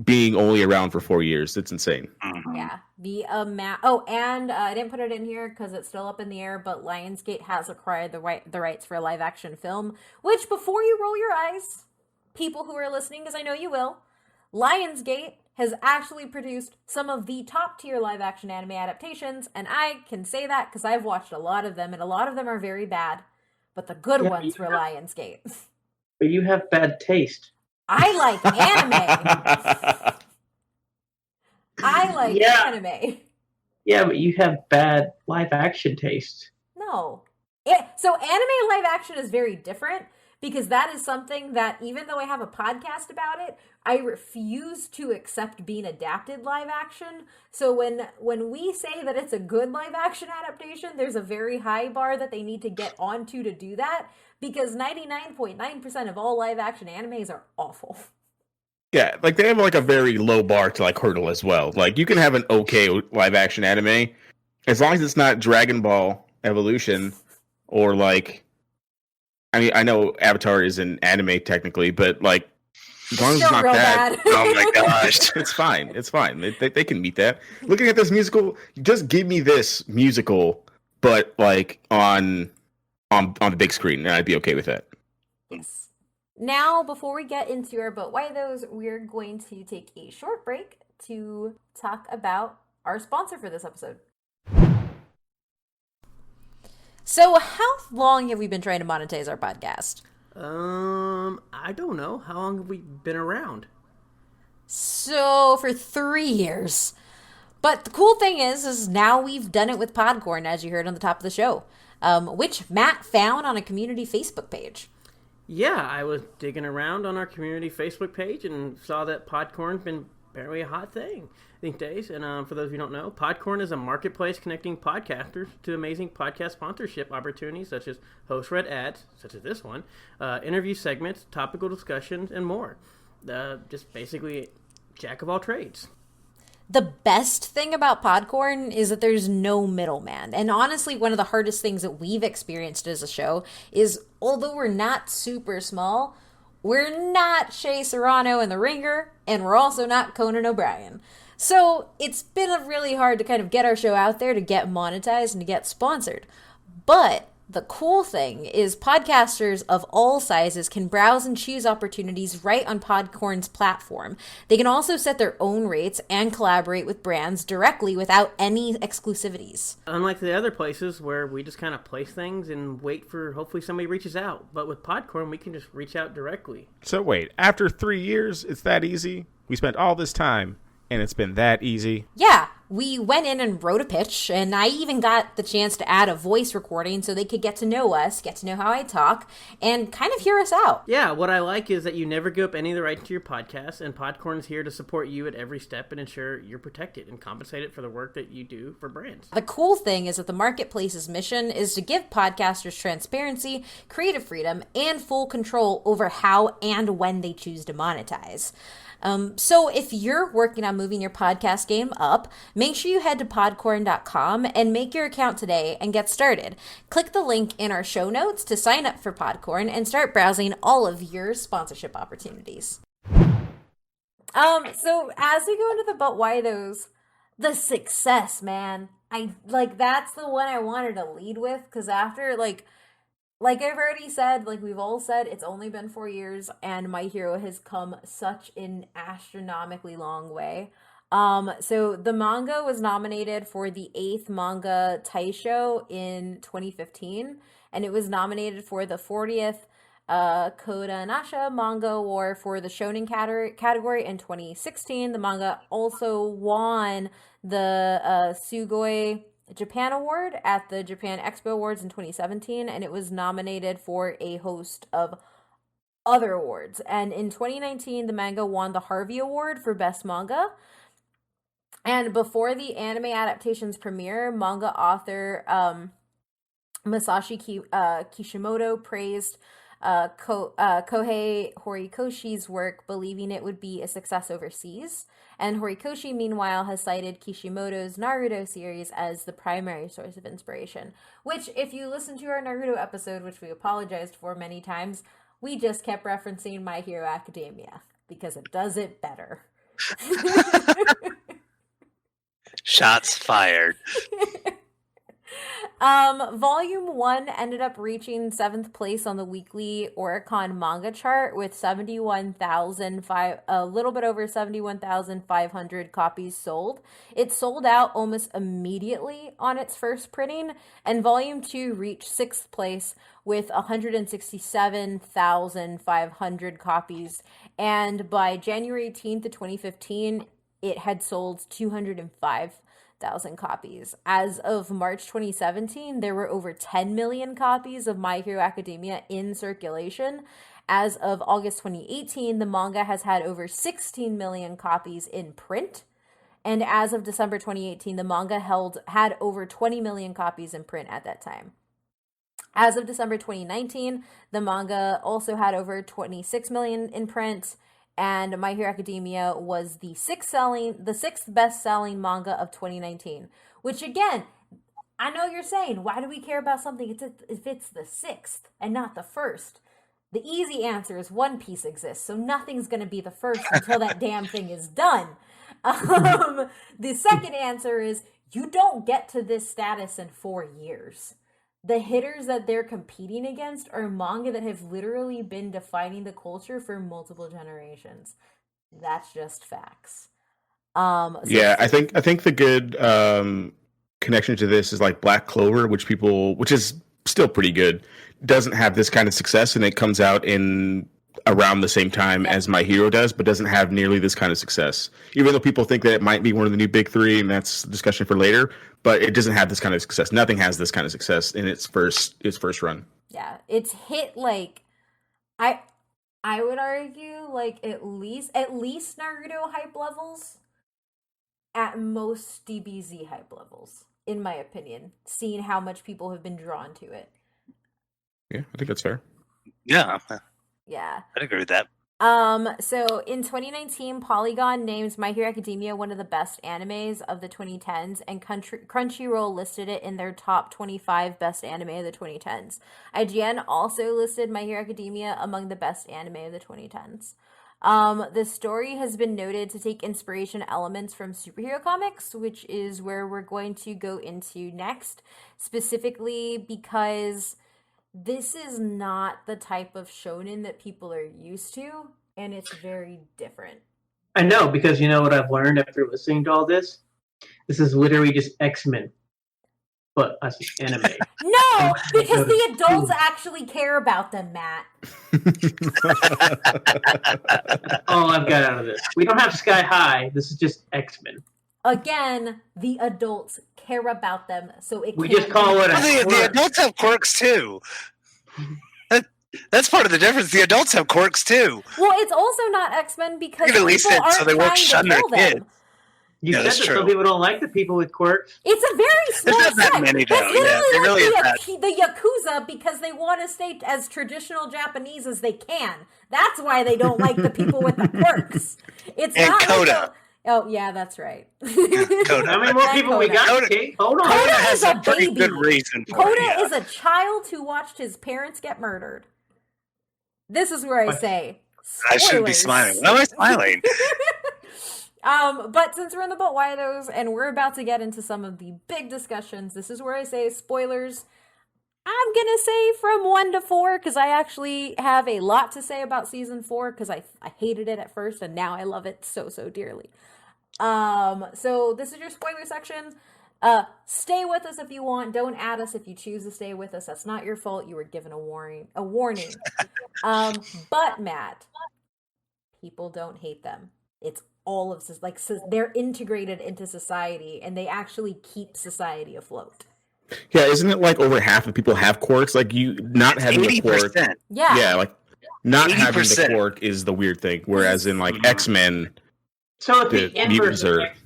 [SPEAKER 2] being only around for 4 years. It's insane.
[SPEAKER 1] Yeah. The amount. Oh, and I didn't put it in here because it's still up in the air, but Lionsgate has acquired the rights for a live action film. Which, before you roll your eyes, people who are listening, because I know you will, Lionsgate has actually produced some of the top tier live action anime adaptations, and I can say that because I've watched a lot of them, and a lot of them are very bad, but the good ones were Lionsgate.
[SPEAKER 3] But you have bad taste.
[SPEAKER 1] I like anime. I like anime.
[SPEAKER 3] Yeah, but you have bad live action taste.
[SPEAKER 1] No. So anime live action is very different, because that is something that, even though I have a podcast about it, I refuse to accept being adapted live action. So when we say that it's a good live action adaptation, there's a very high bar that they need to get onto to do that, because 99.9% of all live action animes are awful.
[SPEAKER 2] Yeah, like they have like a very low bar to like hurdle as well. Like you can have an okay live action anime as long as it's not Dragon Ball Evolution or like, I mean, I know Avatar is an anime technically, but like, as long as it's not that,
[SPEAKER 4] oh my gosh,
[SPEAKER 2] it's fine. It's fine. They can meet that. Looking at this musical, just give me this musical, but like on the big screen, and I'd be okay with that.
[SPEAKER 1] Yes. Now, before we get into our But Why Those, we're going to take a short break to talk about our sponsor for this episode. So, how long have we been trying to monetize our podcast?
[SPEAKER 5] I don't know. How long have we been around?
[SPEAKER 1] So, for 3 years. But the cool thing is now we've done it with Podcorn, as you heard on the top of the show, which Matt found on a community Facebook page.
[SPEAKER 5] Yeah, I was digging around on our community Facebook page and saw that Podcorn's been apparently a hot thing these days. And for those of you who don't know, Podcorn is a marketplace connecting podcasters to amazing podcast sponsorship opportunities such as host-read ads, such as this one, interview segments, topical discussions, and more. Just basically jack of all trades.
[SPEAKER 1] The best thing about Podcorn is that there's no middleman. And honestly, one of the hardest things that we've experienced as a show is, although we're not super small, We're not Shea Serrano in The Ringer, and we're also not Conan O'Brien. So it's been really hard to kind of get our show out there, to get monetized, and to get sponsored. But the cool thing is podcasters of all sizes can browse and choose opportunities right on Podcorn's platform. They can also set their own rates and collaborate with brands directly without any exclusivities.
[SPEAKER 5] Unlike the other places where we just kind of place things and wait for hopefully somebody reaches out. But with Podcorn, we can just reach out directly.
[SPEAKER 2] So wait, after 3 years, it's that easy? We spent all this time, and it's been that easy?
[SPEAKER 1] Yeah, we went in and wrote a pitch, and I even got the chance to add a voice recording so they could get to know us, get to know how I talk, and kind of hear us out.
[SPEAKER 5] Yeah, what I like is that you never give up any of the rights to your podcast, and Podcorn is here to support you at every step and ensure you're protected and compensated for the work that you do for brands.
[SPEAKER 1] The cool thing is that the marketplace's mission is to give podcasters transparency, creative freedom, and full control over how and when they choose to monetize. So if you're working on moving your podcast game up, make sure you head to podcorn.com and make your account today and get started. Click the link in our show notes to sign up for Podcorn and start browsing all of your sponsorship opportunities. So as we go into the but why those, the success, man. That's the one I wanted to lead with, because after like I've already said, like we've all said, it's only been 4 years, and My Hero has come such an astronomically long way. So the manga was nominated for the 8th manga Taisho in 2015, and it was nominated for the 40th Kodansha Manga Award for the Shonen category in 2016. The manga also won the Sugoi Japan Award at the Japan Expo Awards in 2017, and it was nominated for a host of other awards. And in 2019, the manga won the Harvey Award for Best Manga. And before the anime adaptation's premiere, manga author Masashi Kishimoto praised Kohei Horikoshi's work, believing it would be a success overseas. And Horikoshi, meanwhile, has cited Kishimoto's Naruto series as the primary source of inspiration. Which, if you listen to our Naruto episode, which we apologized for many times, we just kept referencing My Hero Academia, because it does it better.
[SPEAKER 4] Shots fired.
[SPEAKER 1] Volume 1 ended up reaching 7th place on the weekly Oricon manga chart with a little bit over 71,500 copies sold. It sold out almost immediately on its first printing, and Volume 2 reached 6th place with 167,500 copies, and by January 18th of 2015, it had sold 205,000 copies. As of March 2017, there were over 10 million copies of My Hero Academia in circulation. As of August 2018, the manga has had over 16 million copies in print. And as of December 2018, the manga had over 20 million copies in print at that time. As of December 2019, the manga also had over 26 million in print. And My Hero Academia was the sixth best-selling manga of 2019. Which, again, I know you're saying, why do we care about something if it's the 6th and not the 1st? The easy answer is One Piece exists, so nothing's going to be the 1st until that damn thing is done. The second answer is you don't get to this status in 4 years. The hitters that they're competing against are manga that have literally been defining the culture for multiple generations. That's just facts.
[SPEAKER 2] I think the good connection to this is like Black Clover, which is still pretty good, doesn't have this kind of success, and it comes out in around the same time as My Hero does, but doesn't have nearly this kind of success. Even though people think that it might be one of the new big 3, and that's a discussion for later, but it doesn't have this kind of success. Nothing has this kind of success in its first run.
[SPEAKER 1] Yeah, it's hit like I would argue like at least Naruto hype levels, at most DBZ hype levels, in my opinion, seeing how much people have been drawn to it.
[SPEAKER 2] Yeah, I think that's fair.
[SPEAKER 4] Yeah,
[SPEAKER 1] Yeah.
[SPEAKER 4] I'd agree with that.
[SPEAKER 1] So in 2019, Polygon named My Hero Academia one of the best animes of the 2010s, and Crunchyroll listed it in their top 25 best anime of the 2010s. IGN also listed My Hero Academia among the best anime of the 2010s. The story has been noted to take inspiration elements from superhero comics, which is where we're going to go into next, specifically because this is not the type of shonen that people are used to, and it's very different.
[SPEAKER 3] I know, because you know what I've learned after listening to all this? This is literally just X-Men, but as anime.
[SPEAKER 1] No, because the adults actually care about them, Matt.
[SPEAKER 3] That's all I've got out of this. We don't have Sky High. This is just X-Men.
[SPEAKER 1] Again, the adults care about them, so it
[SPEAKER 3] We
[SPEAKER 1] can't
[SPEAKER 3] just call
[SPEAKER 1] be-
[SPEAKER 3] it a
[SPEAKER 4] Well, the
[SPEAKER 3] quirk.
[SPEAKER 4] adults have quirks too. That's part of the difference. The adults have quirks too.
[SPEAKER 1] Well, it's also not X-Men because
[SPEAKER 4] You can at least
[SPEAKER 1] people
[SPEAKER 4] it so
[SPEAKER 1] aren't
[SPEAKER 4] they won't
[SPEAKER 1] trying
[SPEAKER 4] shun
[SPEAKER 1] to
[SPEAKER 4] their
[SPEAKER 1] kill them.
[SPEAKER 4] kids.
[SPEAKER 3] You
[SPEAKER 4] Yeah,
[SPEAKER 3] said
[SPEAKER 4] that's
[SPEAKER 3] that
[SPEAKER 4] true.
[SPEAKER 3] some people don't like the people with quirks.
[SPEAKER 1] It's a very small
[SPEAKER 4] not that
[SPEAKER 1] sect.
[SPEAKER 4] many,
[SPEAKER 1] It's
[SPEAKER 4] though.
[SPEAKER 1] literally
[SPEAKER 4] Yeah, it really
[SPEAKER 1] like
[SPEAKER 4] is
[SPEAKER 1] the Yakuza because they want to stay as traditional Japanese as they can. That's why they don't like the people with the quirks. It's
[SPEAKER 4] And
[SPEAKER 1] not
[SPEAKER 4] Coda.
[SPEAKER 1] like oh yeah, that's right.
[SPEAKER 4] Coda.
[SPEAKER 3] How many more
[SPEAKER 1] And
[SPEAKER 3] people we
[SPEAKER 1] Coda.
[SPEAKER 3] got?
[SPEAKER 4] Coda-
[SPEAKER 3] Kate? Hold on.
[SPEAKER 1] Coda
[SPEAKER 4] Coda has
[SPEAKER 1] is a
[SPEAKER 4] a pretty
[SPEAKER 1] baby.
[SPEAKER 4] good reason for
[SPEAKER 1] Coda
[SPEAKER 4] it. Yeah.
[SPEAKER 1] is a child who watched his parents get murdered. This is where I say
[SPEAKER 4] I shouldn't be
[SPEAKER 1] spoilers.
[SPEAKER 4] smiling. Why am I smiling?
[SPEAKER 1] But since we're in the But Why Those, and we're about to get into some of the big discussions, this is where I say spoilers. I'm gonna say from 1 to 4, because I actually have a lot to say about season 4, because I hated it at first, and now I love it so dearly. So this is your spoiler section. Stay with us if you want. Don't add us if you choose to stay with us. That's not your fault. You were given a warning. But Matt, people don't hate them. It's all of they're integrated into society, and they actually keep society afloat.
[SPEAKER 2] Yeah, isn't it like over half of people have quirks? Like you not having the quirk.
[SPEAKER 4] 80%.
[SPEAKER 2] Yeah, like not having the
[SPEAKER 4] 80%.
[SPEAKER 2] quirk is the weird thing. Whereas in like X-Men,
[SPEAKER 3] So at
[SPEAKER 2] the
[SPEAKER 3] the inverse
[SPEAKER 2] mutants
[SPEAKER 3] of
[SPEAKER 2] are
[SPEAKER 3] X-Men.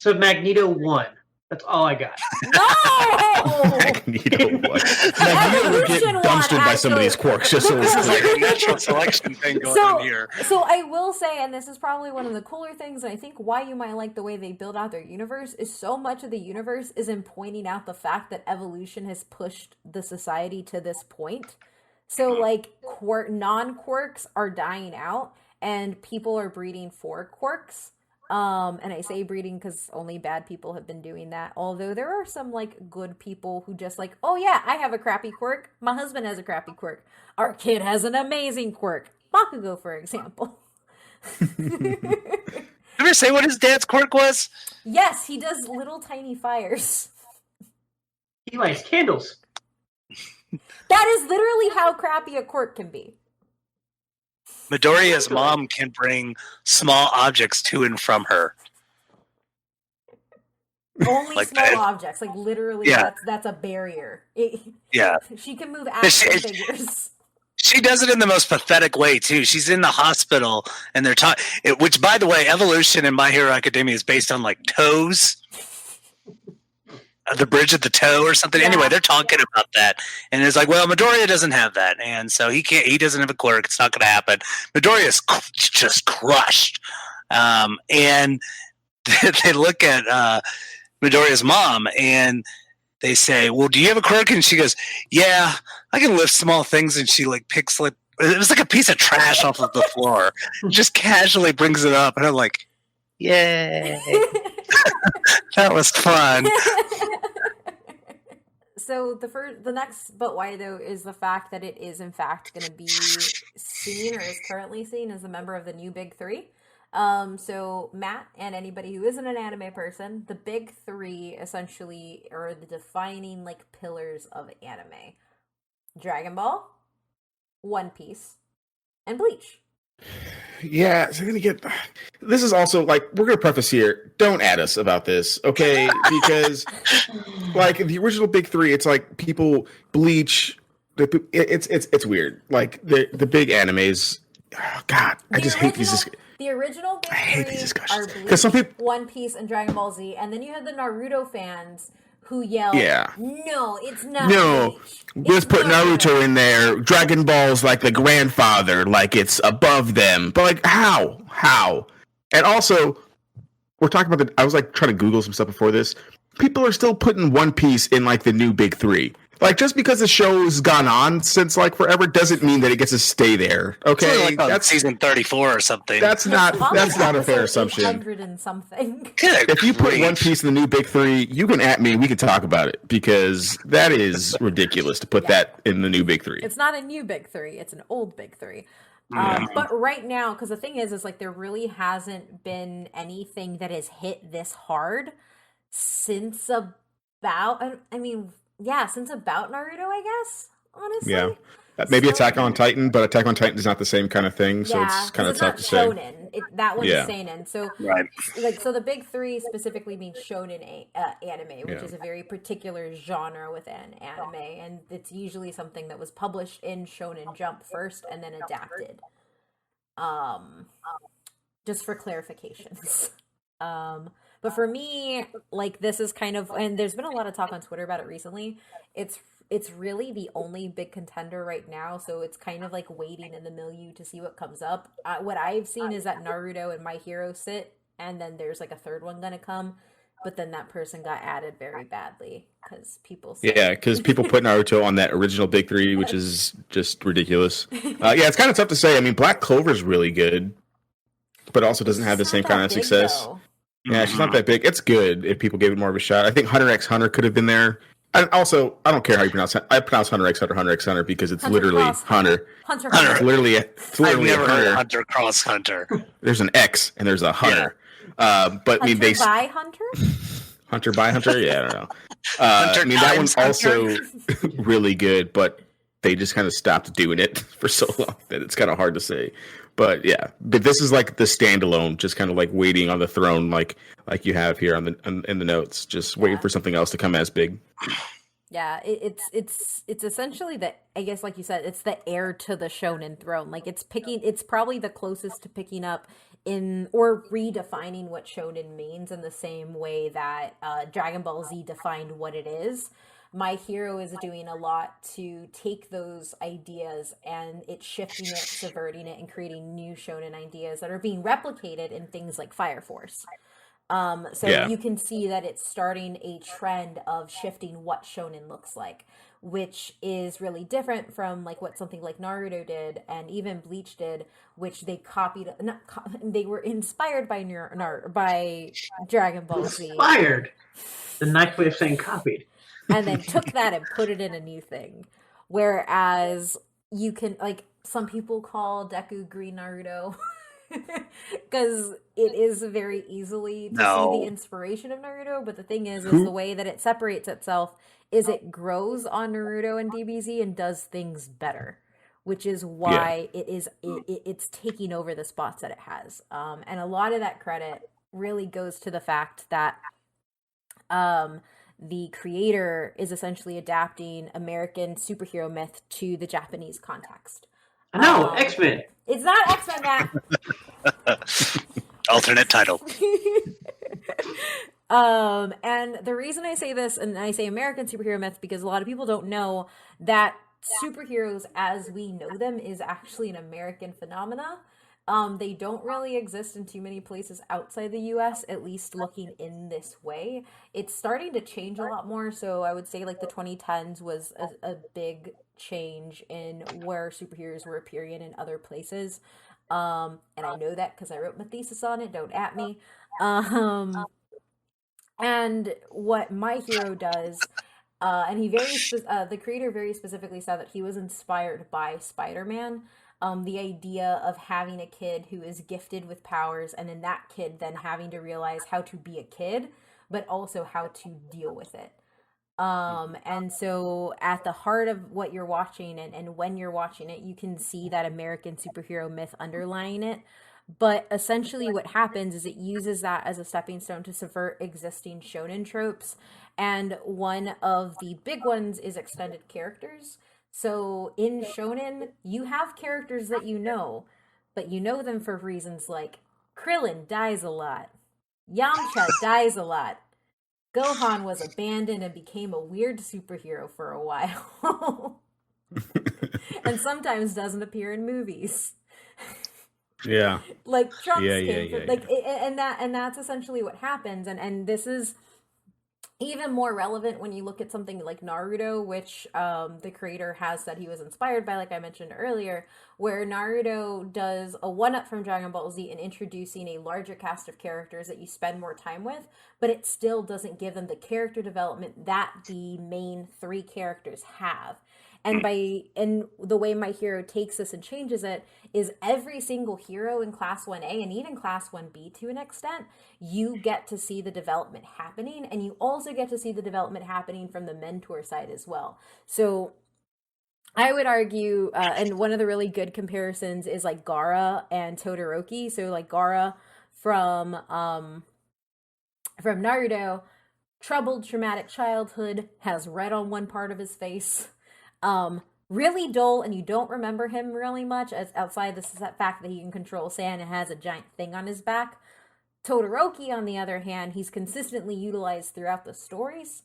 [SPEAKER 3] So Magneto won. That's all I got.
[SPEAKER 1] No!
[SPEAKER 2] Magneto would get
[SPEAKER 1] Evolution
[SPEAKER 2] dumpstered
[SPEAKER 1] one,
[SPEAKER 2] by some of these
[SPEAKER 1] actually.
[SPEAKER 2] quirks. Just so
[SPEAKER 4] This is like
[SPEAKER 2] we're
[SPEAKER 4] a natural selection thing going
[SPEAKER 1] So,
[SPEAKER 4] on here.
[SPEAKER 1] so I will say, and this is probably one of the cooler things, and I think why you might like the way they build out their universe, is so much of the universe is in pointing out the fact that evolution has pushed the society to this point. So, like, non-quirks are dying out, and people are breeding for quirks. And I say breeding because only bad people have been doing that. Although there are some like good people who just like, oh yeah, I have a crappy quirk. My husband has a crappy quirk. Our kid has an amazing quirk. Bakugo, for example.
[SPEAKER 4] Ever say what his dad's quirk was?
[SPEAKER 1] Yes, he does little tiny fires.
[SPEAKER 3] He lights candles.
[SPEAKER 1] That is literally how crappy a quirk can be.
[SPEAKER 4] Midoriya's mom can bring small objects to and from her.
[SPEAKER 1] Only
[SPEAKER 4] Like
[SPEAKER 1] small
[SPEAKER 4] that.
[SPEAKER 1] objects, like literally,
[SPEAKER 4] Yeah.
[SPEAKER 1] that's a barrier.
[SPEAKER 4] Yeah.
[SPEAKER 1] She can move action
[SPEAKER 4] She-
[SPEAKER 1] figures.
[SPEAKER 4] She does it in the most pathetic way too. She's in the hospital and they're talking. Which, by the way, evolution in My Hero Academia is based on like toes, the bridge of the toe or something.
[SPEAKER 1] Yeah.
[SPEAKER 4] Anyway, they're talking about that, and it's like, well, Midoriya doesn't have that, and so he can't. He doesn't have a quirk. It's not going to happen. Midoriya's just crushed, and they look at Midoriya's mom and they say, well, do you have a quirk? And she goes, yeah, I can lift small things. And she like picks like, it was like a piece of trash off of the floor, just casually brings it up. And I'm like, yay, that was fun.
[SPEAKER 1] So the next But Why Though is the fact that it is in fact going to be seen, or is currently seen, as a member of the new Big Three. So Matt and anybody who isn't an anime person, the Big Three essentially are the defining like pillars of anime: Dragon Ball, One Piece, and Bleach.
[SPEAKER 2] Yeah, so we're gonna get. This is also like we're gonna preface here. Don't add us about this, okay? Because like the original Big Three, it's like people Bleach. It's weird. Like the big animes. Oh, God, I just hate these.
[SPEAKER 1] The original Big
[SPEAKER 2] I hate these
[SPEAKER 1] Three are
[SPEAKER 2] discussions.
[SPEAKER 1] Bleach,
[SPEAKER 2] 'Cause some people-
[SPEAKER 1] One Piece, and Dragon Ball Z, and then you have the Naruto fans who yelled,
[SPEAKER 2] Yeah.
[SPEAKER 1] no, it's not
[SPEAKER 2] No,
[SPEAKER 1] Bleach.
[SPEAKER 2] let's put Naruto in there. Dragon Ball's like the grandfather, like it's above them. But like, how? How? And also, we're talking about I was like trying to Google some stuff before this. People are still putting One Piece in like the new big three. Like just because the show's gone on since like forever doesn't mean that it gets to stay there. Okay,
[SPEAKER 4] It's like on season 34 or something.
[SPEAKER 2] That's not a fair assumption.
[SPEAKER 1] 800 and something.
[SPEAKER 4] Good
[SPEAKER 2] If you put
[SPEAKER 4] grief.
[SPEAKER 2] One Piece in the new big three, you can at me. We can talk about it because that is ridiculous to put that in the new big three.
[SPEAKER 1] It's not a new big three; it's an old big three.
[SPEAKER 2] Mm.
[SPEAKER 1] But right now, because the thing is like there really hasn't been anything that has hit this hard since about. I mean, yeah, since about Naruto, I guess. Honestly,
[SPEAKER 2] Yeah. Maybe
[SPEAKER 1] So-
[SPEAKER 2] Attack on Titan, but Attack on Titan is not the same kind of thing, so it's kind of
[SPEAKER 1] it's
[SPEAKER 2] tough
[SPEAKER 1] not
[SPEAKER 2] to say.
[SPEAKER 1] shonen. That one's
[SPEAKER 2] Yeah.
[SPEAKER 1] seinen. So,
[SPEAKER 4] Right.
[SPEAKER 1] so the big three specifically means shonen anime, which
[SPEAKER 2] Yeah.
[SPEAKER 1] is a very particular genre within anime, and it's usually something that was published in Shonen Jump first and then adapted. Just for clarifications. But for me, like this is kind of, and there's been a lot of talk on Twitter about it recently. It's really the only big contender right now, so it's kind of like waiting in the milieu to see what comes up. What I've seen is that Naruto and My Hero sit, and then there's like a third one gonna come, but then that person got added very badly because people said,
[SPEAKER 2] Yeah, because people put Naruto on that original big three, which is just ridiculous. Yeah, it's kind of tough to say. I mean, Black Clover's really good, but also doesn't have the
[SPEAKER 1] It's
[SPEAKER 2] same
[SPEAKER 1] not
[SPEAKER 2] kind
[SPEAKER 1] that
[SPEAKER 2] of
[SPEAKER 1] big,
[SPEAKER 2] success.
[SPEAKER 1] though.
[SPEAKER 2] Yeah, she's not that big. It's good if people gave it more of a shot. I think Hunter x Hunter could have been there. And also, I don't care how you pronounce it. I pronounce Hunter x Hunter because it's
[SPEAKER 1] Hunter
[SPEAKER 2] literally
[SPEAKER 1] Cross
[SPEAKER 2] Hunter.
[SPEAKER 1] Hunter.
[SPEAKER 2] It's literally
[SPEAKER 4] I've
[SPEAKER 2] a
[SPEAKER 4] never heard
[SPEAKER 2] Hunter.
[SPEAKER 4] of Hunter Cross Hunter.
[SPEAKER 2] There's an X and there's a Hunter. But I mean,
[SPEAKER 1] Hunter by Hunter?
[SPEAKER 2] Hunter by Hunter. Yeah, I don't know.
[SPEAKER 4] Hunter
[SPEAKER 2] I mean, that one's
[SPEAKER 4] times
[SPEAKER 2] also really good, but they just kind of stopped doing it for so long that it's kind of hard to say. But yeah, but this is like the standalone, just kind of like waiting on the throne, like you have here in the notes, just waiting for something else to come as big.
[SPEAKER 1] Yeah, it's essentially the, I guess like you said, it's the heir to the shonen throne. Like it's probably the closest to picking up in or redefining what shonen means in the same way that Dragon Ball Z defined what it is. My Hero is doing a lot to take those ideas and it's shifting it, subverting it, and creating new shonen ideas that are being replicated in things like Fire Force. You can see that it's starting a trend of shifting what shonen looks like, which is really different from like what something like Naruto did and even Bleach did, which they copied. They were inspired by by Dragon Ball Z.
[SPEAKER 3] Inspired. The nice way of saying copied.
[SPEAKER 1] And then took that and put it in a new thing. Whereas you can, like, some people call Deku Green Naruto because it is very easily to see the inspiration of Naruto. But the thing is the way that it separates itself is it grows on Naruto and DBZ and does things better, which is why it's taking over the spots that it has. And a lot of that credit really goes to the fact that the creator is essentially adapting American superhero myth to the Japanese context.
[SPEAKER 3] No, X-Men.
[SPEAKER 1] It's not X-Men, Matt.
[SPEAKER 4] Alternate title.
[SPEAKER 1] And the reason I say this, and I say American superhero myth, because a lot of people don't know that superheroes as we know them is actually an American phenomena. They don't really exist in too many places outside the US, at least looking in this way. It's starting to change a lot more, so I would say like the 2010s was a big change in where superheroes were appearing in other places. And I know that because I wrote my thesis on it, don't at me. And what My Hero does, and the creator very specifically said that he was inspired by Spider-Man. The idea of having a kid who is gifted with powers and then that kid then having to realize how to be a kid, but also how to deal with it. And so at the heart of what you're watching and when you're watching it, you can see that American superhero myth underlying it. But essentially what happens is it uses that as a stepping stone to subvert existing shonen tropes. And one of the big ones is extended characters. So in shonen, you have characters that you know, but you know them for reasons like Krillin dies a lot, Yamcha dies a lot, Gohan was abandoned and became a weird superhero for a while. And sometimes doesn't appear in movies.
[SPEAKER 2] Yeah.
[SPEAKER 1] Like Trunks
[SPEAKER 2] Yeah,
[SPEAKER 1] came
[SPEAKER 2] yeah,
[SPEAKER 1] from,
[SPEAKER 2] yeah,
[SPEAKER 1] like and that's essentially what happens, and this is even more relevant when you look at something like Naruto, which the creator has said he was inspired by, like I mentioned earlier, where Naruto does a one-up from Dragon Ball Z in introducing a larger cast of characters that you spend more time with, but it still doesn't give them the character development that the main three characters have. And the way My Hero takes this and changes it is every single hero in Class 1A and even Class 1B to an extent, you get to see the development happening, and you also get to see the development happening from the mentor side as well. So I would argue, and one of the really good comparisons is like Gaara and Todoroki. So like Gaara from Naruto, troubled, traumatic childhood, has red on one part of his face. Really dull, and you don't remember him really much as outside this is that fact that he can control sand and has a giant thing on his back. Todoroki, on the other hand, he's consistently utilized throughout the stories.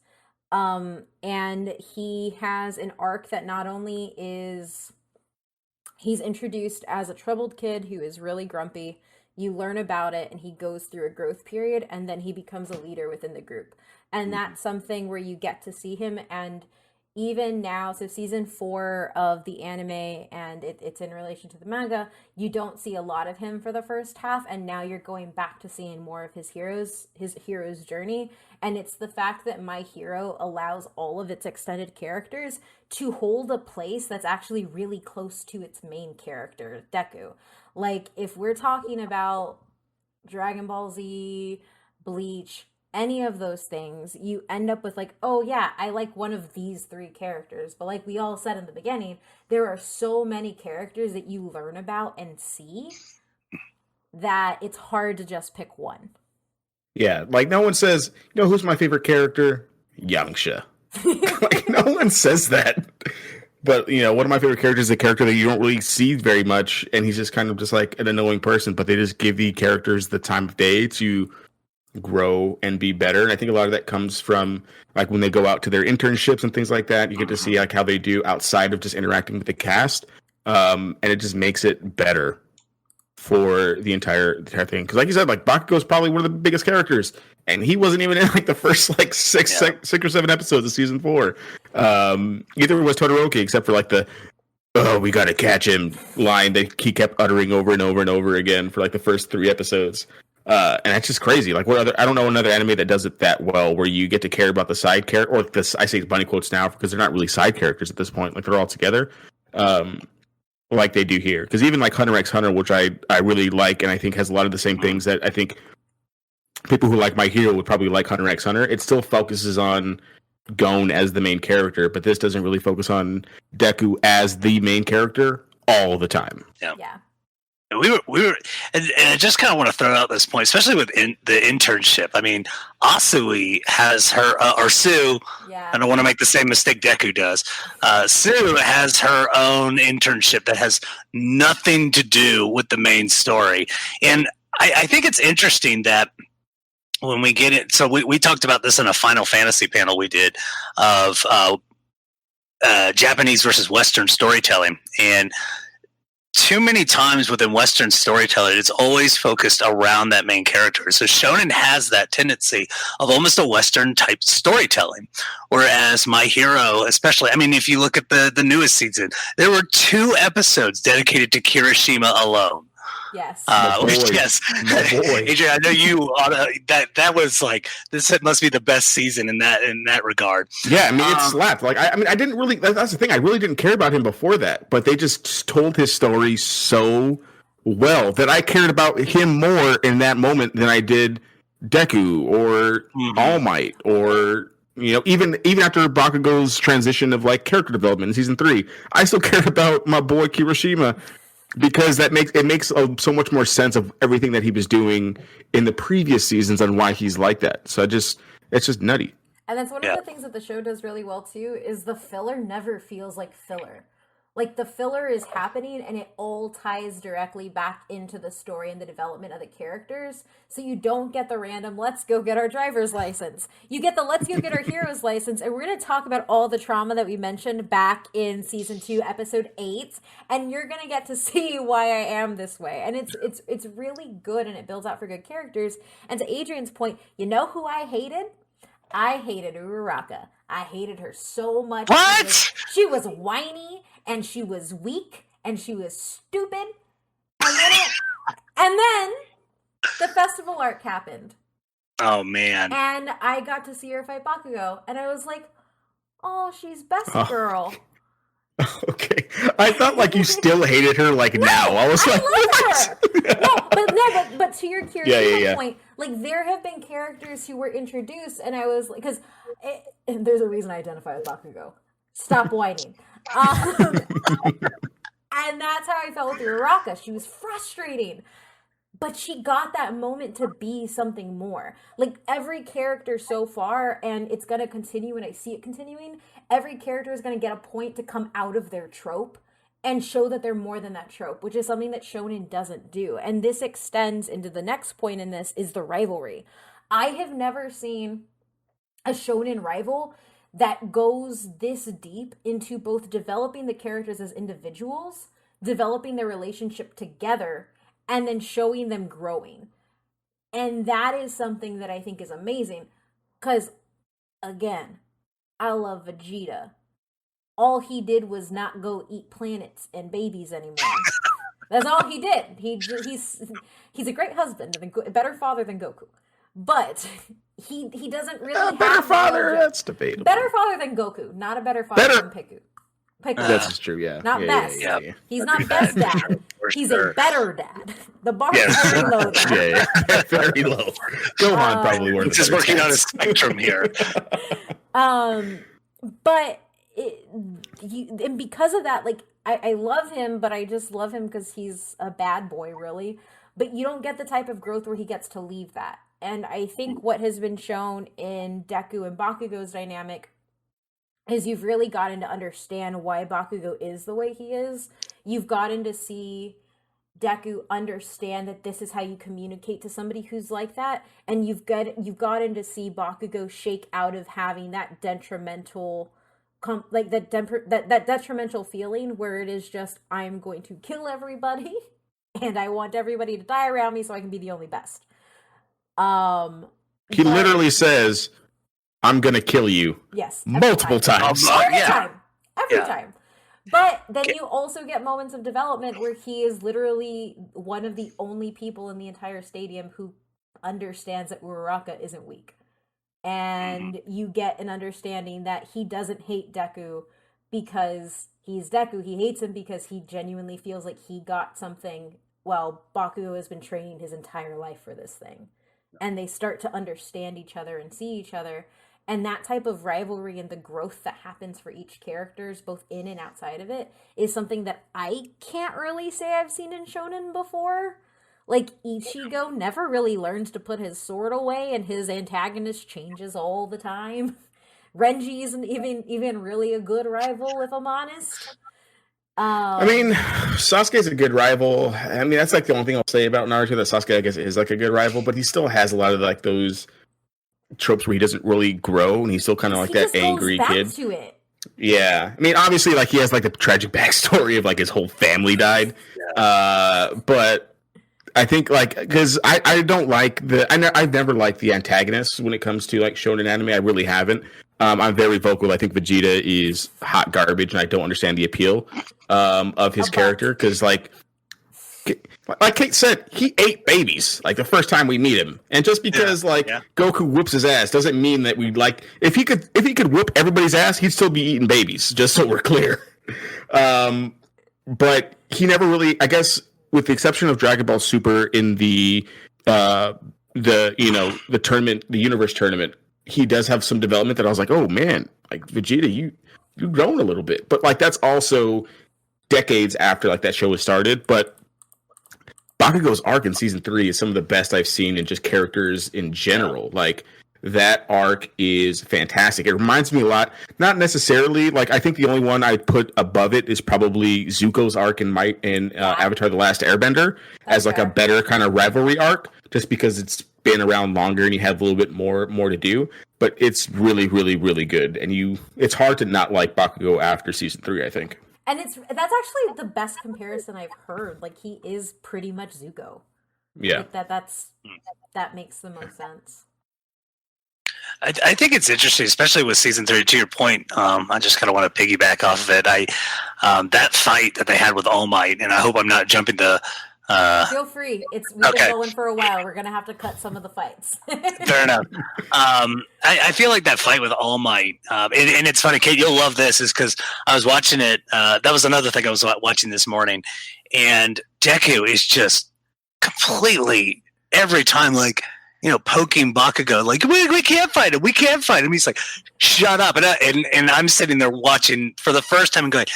[SPEAKER 1] And he has an arc that not only is he's introduced as a troubled kid who is really grumpy. You learn about it, and he goes through a growth period, and then he becomes a leader within the group. And that's something where you get to see him. And even now, so season 4 of the anime, and it's in relation to the manga, you don't see a lot of him for the first half, and now you're going back to seeing more of his hero's journey. And it's the fact that My Hero allows all of its extended characters to hold a place that's actually really close to its main character, Deku. Like, if we're talking about Dragon Ball Z, Bleach, any of those things, you end up with like, oh yeah, I like one of these 3 characters. But like we all said in the beginning, there are so many characters that you learn about and see that it's hard to just pick one.
[SPEAKER 2] Yeah, like no one says, who's my favorite character? Yangsha. Like no one says that. But, one of my favorite characters is a character that you don't really see very much, and he's just kind of just like an annoying person, but they just give the characters the time of day to grow and be better. And I think a lot of that comes from like when they go out to their internships and things like that. You get to see like how they do outside of just interacting with the cast, and it just makes it better for the entire thing. Because like you said, like Bakugo's probably one of the biggest characters, and he wasn't even in like the first like six or 7 episodes of season 4. Either was Todoroki, except for like the "oh, we gotta catch him" line that he kept uttering over and over and over again for like the first 3 episodes. And that's just crazy. Like, I don't know another anime that does it that well, where you get to care about the side character, or this, I say bunny quotes now because they're not really side characters at this point. Like, they're all together, like they do here. Because even like Hunter x Hunter, which I really like, and I think has a lot of the same things that I think people who like My Hero would probably like Hunter x Hunter. It still focuses on Gon as the main character, but this doesn't really focus on Deku as the main character all the time.
[SPEAKER 4] Yeah.
[SPEAKER 1] Yeah.
[SPEAKER 4] We were, and I just kind of want to throw out this point, especially with the internship. I mean, Asui has her, or Sue.
[SPEAKER 1] Yeah.
[SPEAKER 4] I don't want to make the same mistake Deku does. Sue has her own internship that has nothing to do with the main story, and I think it's interesting that when we get it. So we talked about this in a Final Fantasy panel we did of Japanese versus Western storytelling, and too many times within Western storytelling, it's always focused around that main character. So Shonen has that tendency of almost a Western type storytelling. Whereas My Hero, especially, I mean, if you look at the newest season, there were 2 episodes dedicated to Kirishima alone.
[SPEAKER 1] Yes.
[SPEAKER 4] Yes. Adrian, I know you ought to, that was like, this must be the best season in that regard.
[SPEAKER 2] Yeah, I mean, it slapped. Like, I mean, I didn't really, that's the thing, I really didn't care about him before that, but they just told his story so well that I cared about him more in that moment than I did Deku or All Might or, even after Bakugo's transition of like character development in season 3, I still cared about my boy Kirishima. Because it makes so much more sense of everything that he was doing in the previous seasons and why he's like that. So it's just nutty.
[SPEAKER 1] And that's one of the things that the show does really well too, is the filler never feels like filler. Like the filler is happening and it all ties directly back into the story and the development of the characters. So you don't get the random, let's go get our driver's license. You get the let's go get our hero's license. And we're going to talk about all the trauma that we mentioned back in season 2, episode 8. And you're going to get to see why I am this way. And it's really good, and it builds out for good characters. And to Adrian's point, you know who I hated? I hated Uraraka. I hated her so much.
[SPEAKER 4] What?
[SPEAKER 1] She was whiny, and she was weak, and she was stupid. And then the festival arc happened.
[SPEAKER 4] Oh man.
[SPEAKER 1] And I got to see her fight Bakugo, and I was like, oh, she's best girl.
[SPEAKER 2] Okay. I thought like you still hated her like now. I was like,
[SPEAKER 1] love her. But to your curious point, like there have been characters who were introduced, and I was like, because there's a reason I identify with Bakugo. Stop whining. And that's how I felt with Uraraka. She was frustrating, but she got that moment to be something more. Like every character so far, and it's going to continue, and I see it continuing, every character is going to get a point to come out of their trope and show that they're more than that trope, which is something that shonen doesn't do. And this extends into the next point in this, is the rivalry. I have never seen a shonen rival that goes this deep into both developing the characters as individuals, developing their relationship together, and then showing them growing. And that is something that I think is amazing. Because, again, I love Vegeta. All he did was not go eat planets and babies anymore. That's all he did. He's a great husband and a better father than Goku. But he doesn't really have
[SPEAKER 2] better father. That's debatable.
[SPEAKER 1] Better father than Goku, not a better father than Piku.
[SPEAKER 2] That's true. Yeah,
[SPEAKER 1] not best.
[SPEAKER 2] Yeah.
[SPEAKER 1] He's not best dad. He's a better dad. The bar is very low.
[SPEAKER 2] Yeah, very low. Gohan probably works.
[SPEAKER 4] He's just working on a spectrum here.
[SPEAKER 1] But and because of that, like I love him, but I just love him because he's a bad boy, really. But you don't get the type of growth where he gets to leave that. And I think what has been shown in Deku and Bakugo's dynamic is you've really gotten to understand why Bakugo is the way he is. You've gotten to see Deku understand that this is how you communicate to somebody who's like that, and you've gotten to see Bakugo shake out of having that detrimental, that detrimental feeling where it is just, I'm going to kill everybody, and I want everybody to die around me so I can be the only best.
[SPEAKER 2] He literally says, I'm gonna kill you.
[SPEAKER 1] Yes.
[SPEAKER 2] Multiple times.
[SPEAKER 1] Every time. But then you also get moments of development where he is literally one of the only people in the entire stadium who understands that Uraraka isn't weak. And you get an understanding that he doesn't hate Deku because he's Deku. He hates him because he genuinely feels like he got something while Bakugo has been training his entire life for this thing. And they start to understand each other and see each other. And that type of rivalry and the growth that happens for each characters, both in and outside of it, is something that I can't really say I've seen in shonen before. Like, Ichigo never really learns to put his sword away, and his antagonist changes all the time. Renji isn't even really a good rival, if I'm honest.
[SPEAKER 2] I mean, Sasuke's a good rival. I mean, that's like the only thing I'll say about Naruto, that Sasuke, I guess, is like a good rival, but he still has a lot of like those tropes where he doesn't really grow, and he's still kind of like that angry kid.
[SPEAKER 1] To it.
[SPEAKER 2] Yeah, I mean, obviously, like he has like the tragic backstory of like his whole family died, but I think like because I don't like I've never liked the antagonists when it comes to like shonen anime. I really haven't. I'm very vocal. I think Vegeta is hot garbage, and I don't understand the appeal of his character because like Kate said, he ate babies like the first time we meet him, and just because Goku whoops his ass doesn't mean that we like. If he could whoop everybody's ass, he'd still be eating babies. Just so we're clear. But he never really, I guess, with the exception of Dragon Ball Super in the tournament, the universe tournament, he does have some development that I was like, oh man, like Vegeta, you've grown a little bit, but like that's also decades after like that show was started, but. Bakugo's arc in season 3 is some of the best I've seen in just characters in general. Like, that arc is fantastic. It reminds me a lot, not necessarily like I think the only one I'd put above it is probably Zuko's arc in Avatar: The Last Airbender as like a better kind of rivalry arc, just because it's been around longer and you have a little bit more to do. But it's really, really, really good, and it's hard to not like Bakugo after season 3, I think.
[SPEAKER 1] And that's actually the best comparison I've heard. Like, he is pretty much Zuko.
[SPEAKER 2] Yeah,
[SPEAKER 1] like that makes the most sense.
[SPEAKER 4] I think it's interesting, especially with season 3. To your point, I just kind of want to piggyback off of it. That fight that they had with All Might, and I hope I'm not jumping the.
[SPEAKER 1] Feel free. We've been going for a while. We're gonna have to cut some of the fights.
[SPEAKER 4] Fair enough. I feel like that fight with All Might, and it's funny, Kate, you'll love this, is because I was watching it. That was another thing I was watching this morning, and Deku is just completely every time like. Poking Bakugo, like, we can't fight him. We can't fight him. He's like, shut up. And I'm sitting there watching for the first time and going,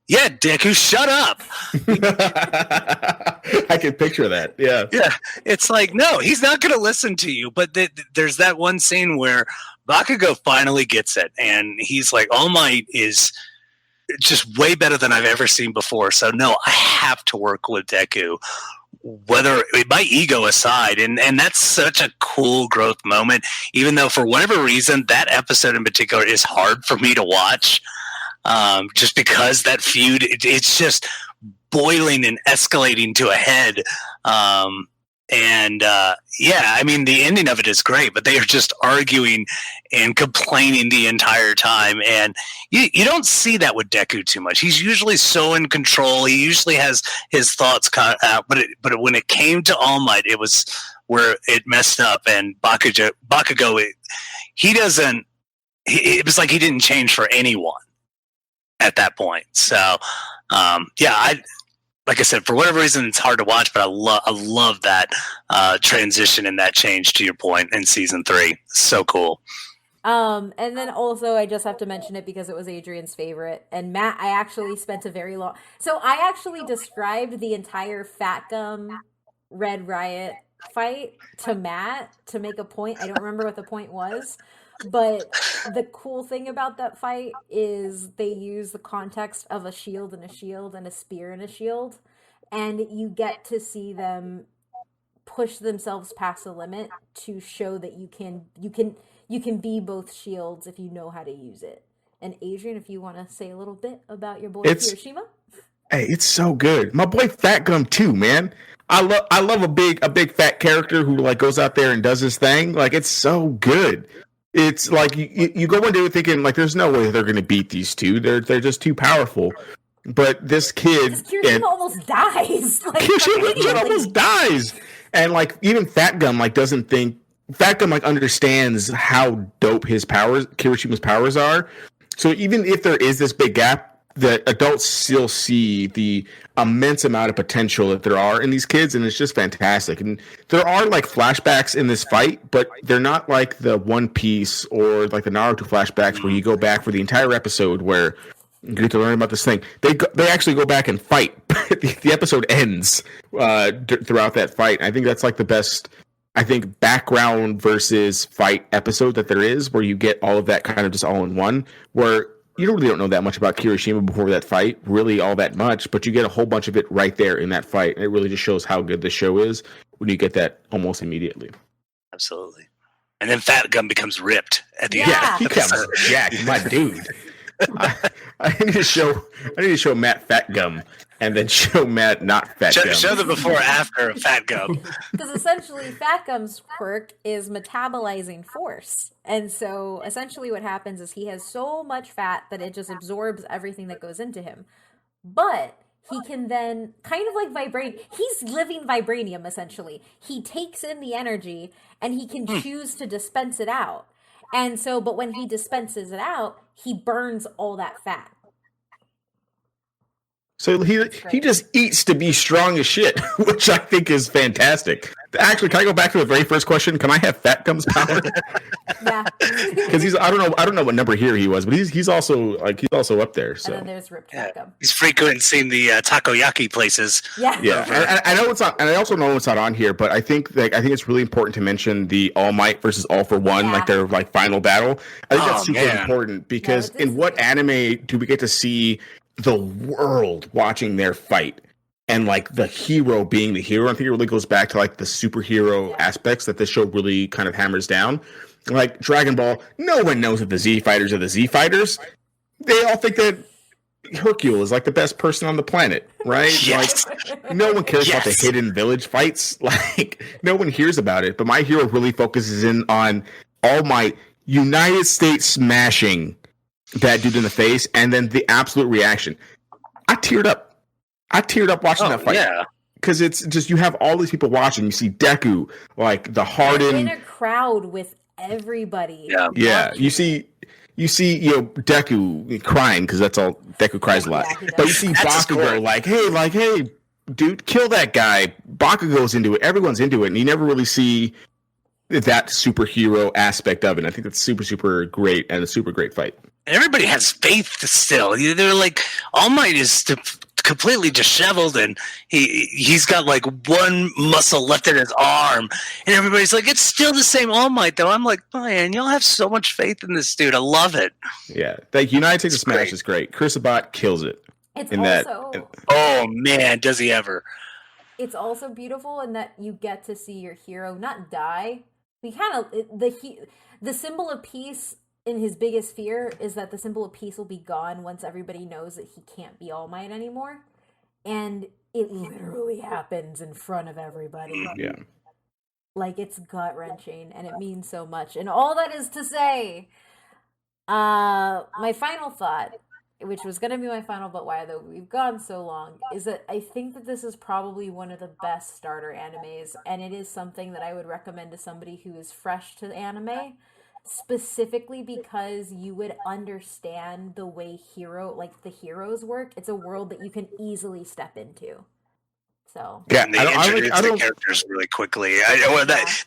[SPEAKER 4] yeah, Deku, shut up.
[SPEAKER 2] I can picture that. Yeah.
[SPEAKER 4] Yeah. It's like, no, he's not going to listen to you. But there's that one scene where Bakugo finally gets it. And he's like, All Might is just way better than I've ever seen before. So, no, I have to work with Deku. Whether my ego aside, and that's such a cool growth moment, even though for whatever reason that episode in particular is hard for me to watch, just because that feud it's just boiling and escalating to a head. Yeah, I mean, the ending of it is great, but they are just arguing and complaining the entire time. And you don't see that with Deku too much. He's usually so in control. He usually has his thoughts cut out. But when it came to All Might, it was where it messed up. And Bakugo, it was like he didn't change for anyone at that point. So, yeah, like I said, for whatever reason, it's hard to watch, but I love that transition and that change, to your point, in season 3. So cool.
[SPEAKER 1] And then also, I just have to mention it because it was Adrian's favorite. And Matt, I actually spent a very long... So I actually described the entire Fat Gum Red Riot fight to Matt to make a point. I don't remember what the point was. But the cool thing about that fight is they use the context of a shield and a shield and a spear and a shield, and you get to see them push themselves past the limit to show that you can be both shields if you know how to use it. And Adrian, if you want to say a little bit about your boy Hiroshima.
[SPEAKER 2] Hey, it's so good. My boy Fat Gum too, man. I love a big fat character who like goes out there and does his thing. Like, it's so good. It's like you go into it thinking like there's no way they're going to beat these two. They're just too powerful. But this kid
[SPEAKER 1] Kirishima almost dies. Like,
[SPEAKER 2] Kirishima almost dies, and like even Fat Gum like doesn't think Fat Gum like understands how dope Kirishima's powers are. So even if there is this big gap, the adults still see the immense amount of potential that there are in these kids, and it's just fantastic. And there are like flashbacks in this fight, but they're not like the One Piece or like the Naruto flashbacks where you go back for the entire episode where you get to learn about this thing. They actually go back and fight. The episode ends throughout that fight. I think that's like the best, I think, background versus fight episode that there is, where you get all of that kind of just all in one, where you really don't know that much about Kirishima before that fight, really all that much, but you get a whole bunch of it right there in that fight. And it really just shows how good the show is when you get that almost immediately.
[SPEAKER 4] Absolutely. And then Fat Gum becomes ripped at the end.
[SPEAKER 2] Yeah, he becomes jacked, my dude. I need to show Matt Fat Gum and then show Matt not Fat Gum.
[SPEAKER 4] Show the before after of Fat Gum.
[SPEAKER 1] Because essentially Fat Gum's quirk is metabolizing force. And so essentially what happens is he has so much fat that it just absorbs everything that goes into him. But he can then kind of like he's living vibranium essentially. He takes in the energy and he can choose to dispense it out. And so, but when he dispenses it out, he burns all that fat.
[SPEAKER 2] So he just eats to be strong as shit, which I think is fantastic. Actually, can I go back to the very first question? Can I have Fat Gum's power?
[SPEAKER 1] Yeah.
[SPEAKER 2] Because I don't know what number here he was, but he's also up there. So
[SPEAKER 1] And then there's Ripped Fat Gum.
[SPEAKER 4] He's frequenting the takoyaki places.
[SPEAKER 1] Yeah.
[SPEAKER 2] yeah, I know it's not, and I also know it's not on here, but I think it's really important to mention the All Might versus All for One, like their like final battle. I think that's super important because in what anime do we get to see the world watching their fight? And like the hero being the hero, I think it really goes back to like the superhero aspects that this show really kind of hammers down. Like Dragon Ball, no one knows that the Z Fighters are the Z Fighters. They all think that Hercule is like the best person on the planet, right?
[SPEAKER 4] Yes.
[SPEAKER 2] Like no one cares about the hidden village fights. Like no one hears about it. But my hero really focuses in on All Might United States smashing that dude in the face, and then the absolute reaction. I teared up watching that fight. Yeah. Because it's just, you have all these people watching. You see Deku, like the hardened.
[SPEAKER 1] In a crowd with everybody.
[SPEAKER 2] Yeah. Yeah. You see, Deku crying because that's all. Deku cries a lot.
[SPEAKER 1] Yeah,
[SPEAKER 2] but you see Bakugo like, hey, dude, kill that guy. Bakugo's into it. Everyone's into it. And you never really see that superhero aspect of it. And I think that's super, super great and a super great fight.
[SPEAKER 4] Everybody has faith still. They're like, All Might is completely disheveled, and he's got like one muscle left in his arm, and everybody's like, it's still the same All Might though. I'm like, man, y'all have so much faith in this dude. I love it.
[SPEAKER 2] Yeah, like United States Smash is great. Kursabot kills it.
[SPEAKER 4] Oh man, does he ever?
[SPEAKER 1] It's also beautiful in that you get to see your hero not die. We kind of the symbol of peace. In his biggest fear is that the symbol of peace will be gone once everybody knows that he can't be All Might anymore. And it literally happens in front of everybody.
[SPEAKER 2] Yeah.
[SPEAKER 1] Like, it's gut-wrenching, and it means so much. And all that is to say, my final thought, which was going to be my final, but why though we've gone so long, is that I think that this is probably one of the best starter animes, and it is something that I would recommend to somebody who is fresh to anime, specifically because you would understand the way the heroes work. It's a world that you can easily step into. So
[SPEAKER 4] yeah, they introduce the characters really quickly.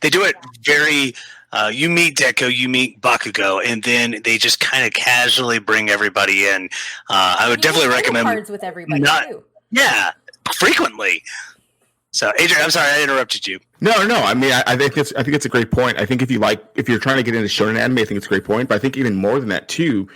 [SPEAKER 4] They do it very. You meet Deku, you meet Bakugo, and then they just kind of casually bring everybody in. I would definitely recommend
[SPEAKER 1] cards with everybody too.
[SPEAKER 4] Yeah, frequently. So, Adrian, I'm sorry I interrupted you.
[SPEAKER 2] No. I mean, I think it's a great point. I think if you're trying to get into shonen anime, I think it's a great point. But I think even more than that too,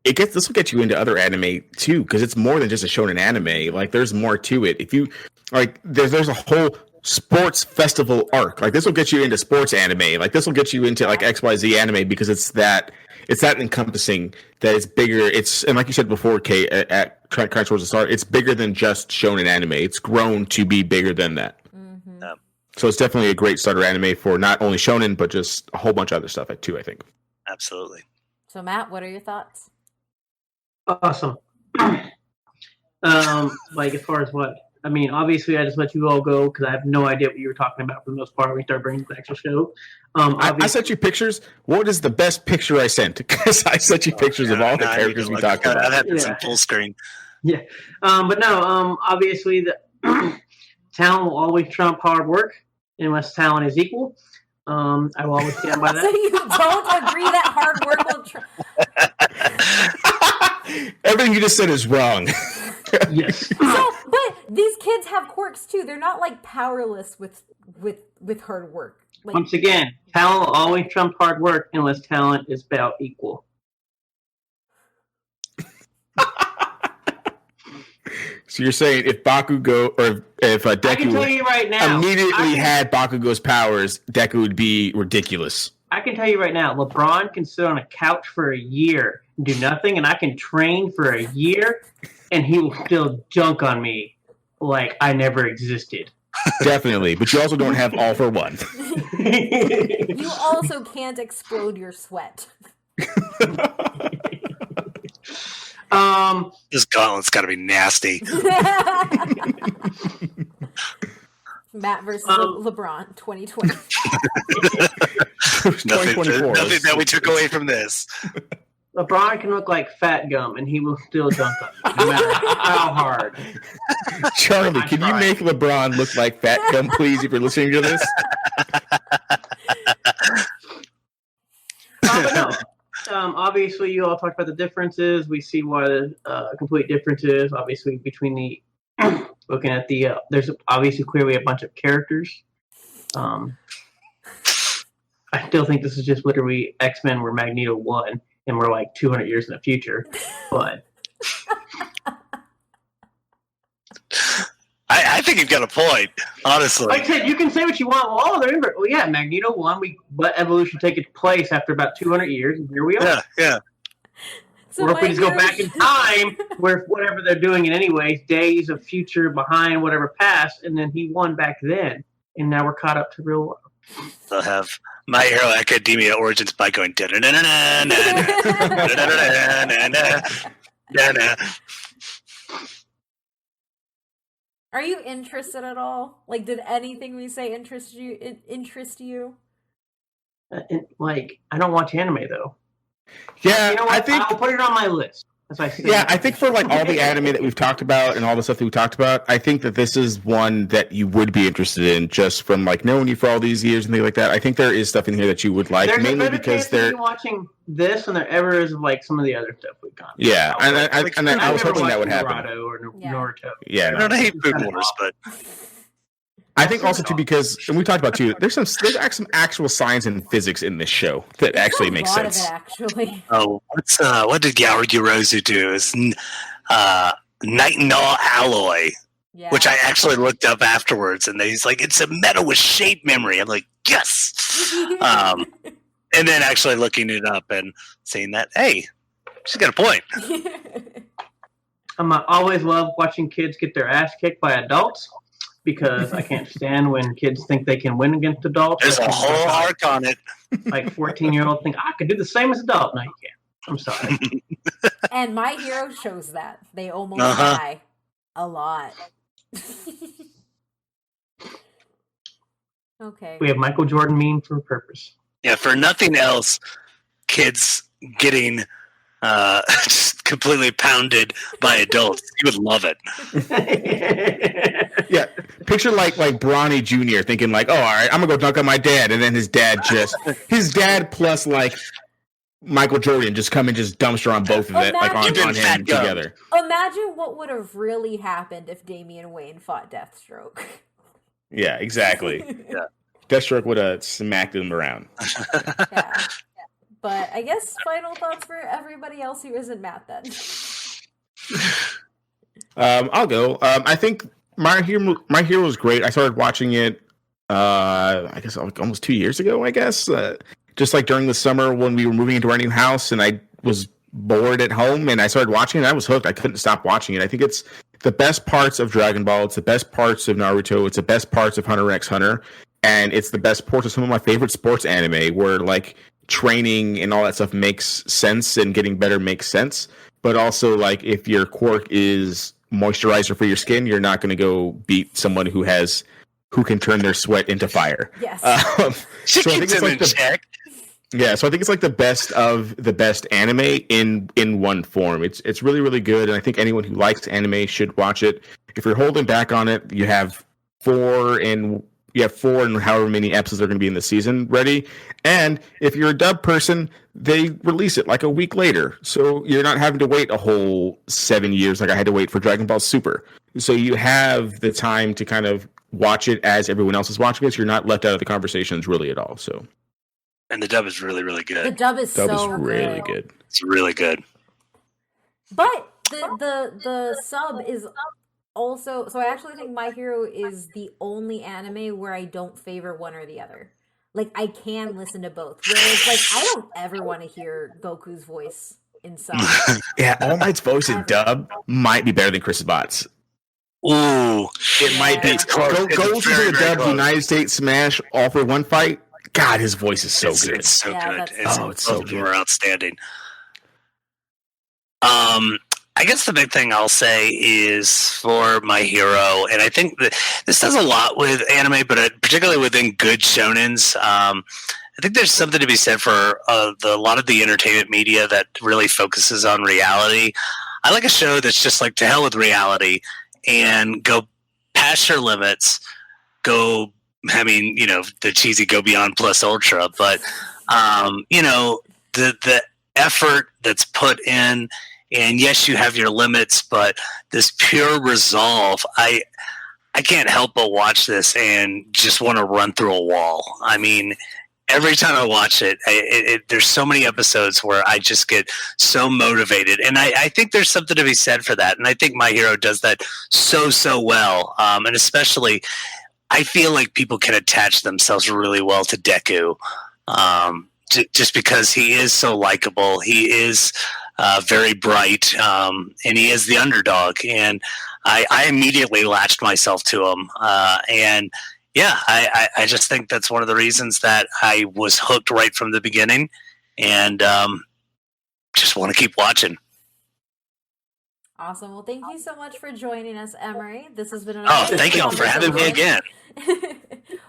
[SPEAKER 2] this will get you into other anime too, because it's more than just a shonen anime. Like, there's more to it. If you like, there's a whole sports festival arc. Like, this will get you into sports anime. Like, this will get you into like XYZ anime because it's that encompassing, that it's bigger. And like you said before, Kate, at trying towards the start, it's bigger than just shonen anime. It's grown to be bigger than that.
[SPEAKER 1] Mm-hmm.
[SPEAKER 2] So it's definitely a great starter anime for not only shonen, but just a whole bunch of other stuff too, I think.
[SPEAKER 4] Absolutely.
[SPEAKER 1] So Matt, what are your thoughts?
[SPEAKER 3] Awesome. Like, as far as what? I mean, obviously, I just let you all go because I have no idea what you were talking about for the most part when we start bringing the actual show.
[SPEAKER 2] I sent you pictures. What is the best picture I sent? Because I sent you pictures of all the characters we talked about.
[SPEAKER 4] I've had this in full screen.
[SPEAKER 3] Yeah. But no, obviously, the talent will always trump hard work unless talent is equal. I will always stand by that.
[SPEAKER 1] So you don't agree that hard work will trump?
[SPEAKER 2] Everything you just said is wrong.
[SPEAKER 3] Yes.
[SPEAKER 1] But these kids have quirks too. They're not like powerless with hard work. Like,
[SPEAKER 3] once again, talent will always trump hard work unless talent is about equal.
[SPEAKER 2] So you're saying if Bakugo or if Deku
[SPEAKER 3] I can tell you right now,
[SPEAKER 2] immediately had Bakugo's powers, Deku would be ridiculous.
[SPEAKER 3] I can tell you right now, LeBron can sit on a couch for a year and do nothing, and I can train for a year, and he will still dunk on me like I never existed.
[SPEAKER 2] Definitely, but you also don't have All for One.
[SPEAKER 1] You also can't explode your sweat.
[SPEAKER 4] This gauntlet's got to be nasty.
[SPEAKER 1] Matt versus LeBron 2020.
[SPEAKER 4] Nothing that we took away from this.
[SPEAKER 3] LeBron can look like fat gum, and he will still dunk on you, no matter how hard.
[SPEAKER 2] Charlie, can you make LeBron look like fat gum, please, if you're listening to this?
[SPEAKER 3] But no. Obviously, you all talked about the differences. We see why the complete differences. Obviously, between the looking at the there's obviously clearly a bunch of characters. I still think this is just literally X-Men where Magneto won, and we're like 200 years in the future. But
[SPEAKER 4] I think you've got a point, honestly.
[SPEAKER 3] like I said, you can say what you want. Well, well, yeah, Magneto won. We let evolution take its place after about 200 years, and here we are.
[SPEAKER 4] Yeah.
[SPEAKER 1] So
[SPEAKER 3] Or if we just go
[SPEAKER 1] hero-
[SPEAKER 3] back in time, where whatever they're doing in anyways, days of future behind whatever past, and then he won back then, and now we're caught up to real life.
[SPEAKER 4] They'll have My Hero Academia origins by going da-da-da-da-da-da-da-da-da-da-da-da-da.
[SPEAKER 1] Are you interested at all? Like, did anything we say interest you?
[SPEAKER 3] And, like, I don't watch anime though.
[SPEAKER 2] Yeah,
[SPEAKER 3] You know what?
[SPEAKER 2] I think.
[SPEAKER 3] I'll put it on my list. As I said.
[SPEAKER 2] Yeah, I think for like all the anime that we've talked about and all the stuff that we talked about, I think that this is one that you would be interested in just from like knowing you for all these years and things like that. I think there is stuff in here that you would like,
[SPEAKER 3] There's
[SPEAKER 2] mainly
[SPEAKER 3] a better
[SPEAKER 2] because
[SPEAKER 3] chance of
[SPEAKER 2] they're
[SPEAKER 3] me watching this than there ever is of like some of the other stuff we've got.
[SPEAKER 2] yeah, and I
[SPEAKER 3] I've
[SPEAKER 2] was
[SPEAKER 3] never
[SPEAKER 2] hoping that would
[SPEAKER 3] watched
[SPEAKER 2] happen.
[SPEAKER 3] Naruto or
[SPEAKER 1] Yeah.
[SPEAKER 3] Naruto.
[SPEAKER 2] Yeah,
[SPEAKER 4] I
[SPEAKER 2] no.
[SPEAKER 4] don't hate Food Wars, but
[SPEAKER 2] I think also too because and we talked about too. There's actually some actual science and physics in this show that actually makes
[SPEAKER 1] a lot
[SPEAKER 2] sense.
[SPEAKER 1] Of it, actually.
[SPEAKER 4] what did Yaoyorozu do? It's nitinol alloy,
[SPEAKER 1] Yeah.
[SPEAKER 4] which I actually looked up afterwards, and he's like, it's a metal with shape memory. I'm like, yes. And then actually looking it up and seeing that, hey, she's got a point.
[SPEAKER 3] I always love watching kids get their ass kicked by adults because I can't stand when kids think they can win against adults.
[SPEAKER 4] There's a whole arc on it.
[SPEAKER 3] Like 14-year-old think I could do the same as adult. No, you can't. I'm sorry.
[SPEAKER 1] And My Hero shows that. They almost
[SPEAKER 4] Uh-huh.
[SPEAKER 1] die a lot. Okay.
[SPEAKER 3] We have Michael Jordan meme for a purpose.
[SPEAKER 4] Yeah, for nothing else, kids getting just completely pounded by adults. You would love it.
[SPEAKER 2] Yeah, picture like Bronny Jr. thinking like, oh, all right, I'm gonna go dunk on my dad, and then his dad plus like Michael Jordan just come and just dumpster on both of it, like on
[SPEAKER 1] Imagine-
[SPEAKER 2] him together.
[SPEAKER 1] Imagine what would have really happened if Damian Wayne fought Deathstroke.
[SPEAKER 2] Yeah, exactly.
[SPEAKER 4] Yeah.
[SPEAKER 2] Deathstroke would have smacked him around.
[SPEAKER 1] Yeah. But I guess final thoughts for everybody else who isn't Matt then.
[SPEAKER 2] I'll go. I think My Hero was great. I started watching it, I guess like almost 2 years ago. I guess just like during the summer when we were moving into our new house, and I was bored at home, and I started watching it. I was hooked. I couldn't stop watching it. I think it's the best parts of Dragon Ball. It's the best parts of Naruto. It's the best parts of Hunter x Hunter, and it's the best parts of some of my favorite sports anime, where like training and all that stuff makes sense and getting better makes sense. But also, like, if your quirk is moisturizer for your skin, you're not going to go beat someone who can turn their sweat into fire.
[SPEAKER 1] Yes.
[SPEAKER 4] She
[SPEAKER 2] So I think
[SPEAKER 4] keeps
[SPEAKER 2] it's
[SPEAKER 4] him
[SPEAKER 2] like
[SPEAKER 4] in check.
[SPEAKER 2] Yeah, so I think it's like the best of the best anime in one form. It's really, really good, and I think anyone who likes anime should watch it. If you're holding back on it, you have four and however many episodes are going to be in the season ready. And if you're a dub person, they release it like a week later. So you're not having to wait a whole 7 years like I had to wait for Dragon Ball Super. So you have the time to kind of watch it as everyone else is watching it. So you're not left out of the conversations really at all. So
[SPEAKER 4] And the dub is really, really
[SPEAKER 1] The
[SPEAKER 4] good.
[SPEAKER 1] dub is
[SPEAKER 2] dub
[SPEAKER 1] so
[SPEAKER 2] is really good.
[SPEAKER 4] It's really good.
[SPEAKER 1] But the sub is also, so I actually think My Hero is the only anime where I don't favor one or the other. Like, I can listen to both. Whereas, like, I don't ever want to hear Goku's voice in sub.
[SPEAKER 2] Yeah, All Might's voice in dub might be better than Chris Sabat's.
[SPEAKER 4] Ooh.
[SPEAKER 2] It might be.
[SPEAKER 4] It's close.
[SPEAKER 2] Go
[SPEAKER 4] It's
[SPEAKER 2] to
[SPEAKER 4] very,
[SPEAKER 2] the
[SPEAKER 4] very
[SPEAKER 2] dub
[SPEAKER 4] close.
[SPEAKER 2] United States Smash All for One Fight. God, his voice is so good.
[SPEAKER 4] It's so
[SPEAKER 1] Yeah,
[SPEAKER 4] good.
[SPEAKER 1] that's-
[SPEAKER 2] Oh, it's so
[SPEAKER 4] both of them
[SPEAKER 2] good.
[SPEAKER 4] are outstanding. I guess the big thing I'll say is for My Hero, and I think that this does a lot with anime, but particularly within good shonens. I think there's something to be said for a lot of the entertainment media that really focuses on reality. I like a show that's just like, to hell with reality and go past your limits, the cheesy go beyond plus ultra, but, the effort that's put in, and yes, you have your limits, but this pure resolve, I can't help but watch this and just want to run through a wall. I mean, every time I watch it, there's so many episodes where I just get so motivated. And I think there's something to be said for that. And I think My Hero does that so well. And especially, I feel like people can attach themselves really well to Deku. Just because he is so likable. He is very bright, and he is the underdog. And I immediately latched myself to him. And yeah, I just think that's one of the reasons that I was hooked right from the beginning, and just want to keep watching.
[SPEAKER 1] Awesome. Well, thank you so much for joining us, Emery. This has been an
[SPEAKER 4] Thank y'all for having me again.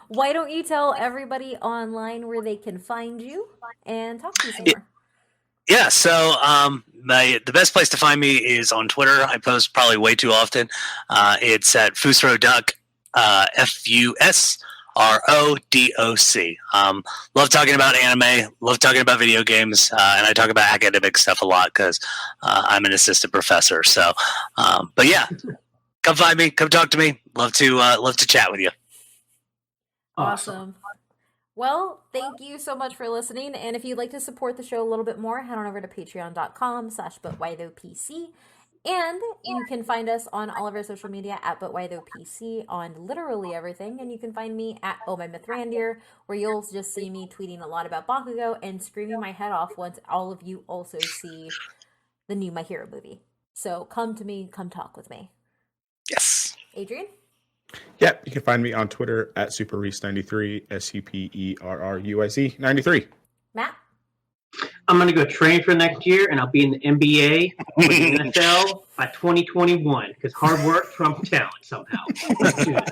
[SPEAKER 1] Why don't you tell everybody online where they can find you and talk to you some more?
[SPEAKER 4] Yeah, so the best place to find me is on Twitter. I post probably way too often. It's at FusroDoc, FusRoDoc. Love talking about anime, love talking about video games, and I talk about academic stuff a lot because I'm an assistant professor. So, but yeah, come find me, come talk to me. Love to chat with you.
[SPEAKER 1] Awesome. Well, thank you so much for listening. And if you'd like to support the show a little bit more, head on over to patreon.com/butwhythoughpc. And you can find us on all of our social media at butwhythoughpc on literally everything. And you can find me at ohmymythrandir, where you'll just see me tweeting a lot about Bakugo and screaming my head off once all of you also see the new My Hero movie. So come to me, come talk with me.
[SPEAKER 4] Yes.
[SPEAKER 1] Adrian?
[SPEAKER 2] Yeah, you can find me on Twitter at SuperRuiz93, SuperRuiz 93.
[SPEAKER 1] Matt?
[SPEAKER 3] I'm going to go train for next year, and I'll be in the NBA or the NFL by 2021 because hard work trumps talent somehow. Let's do this.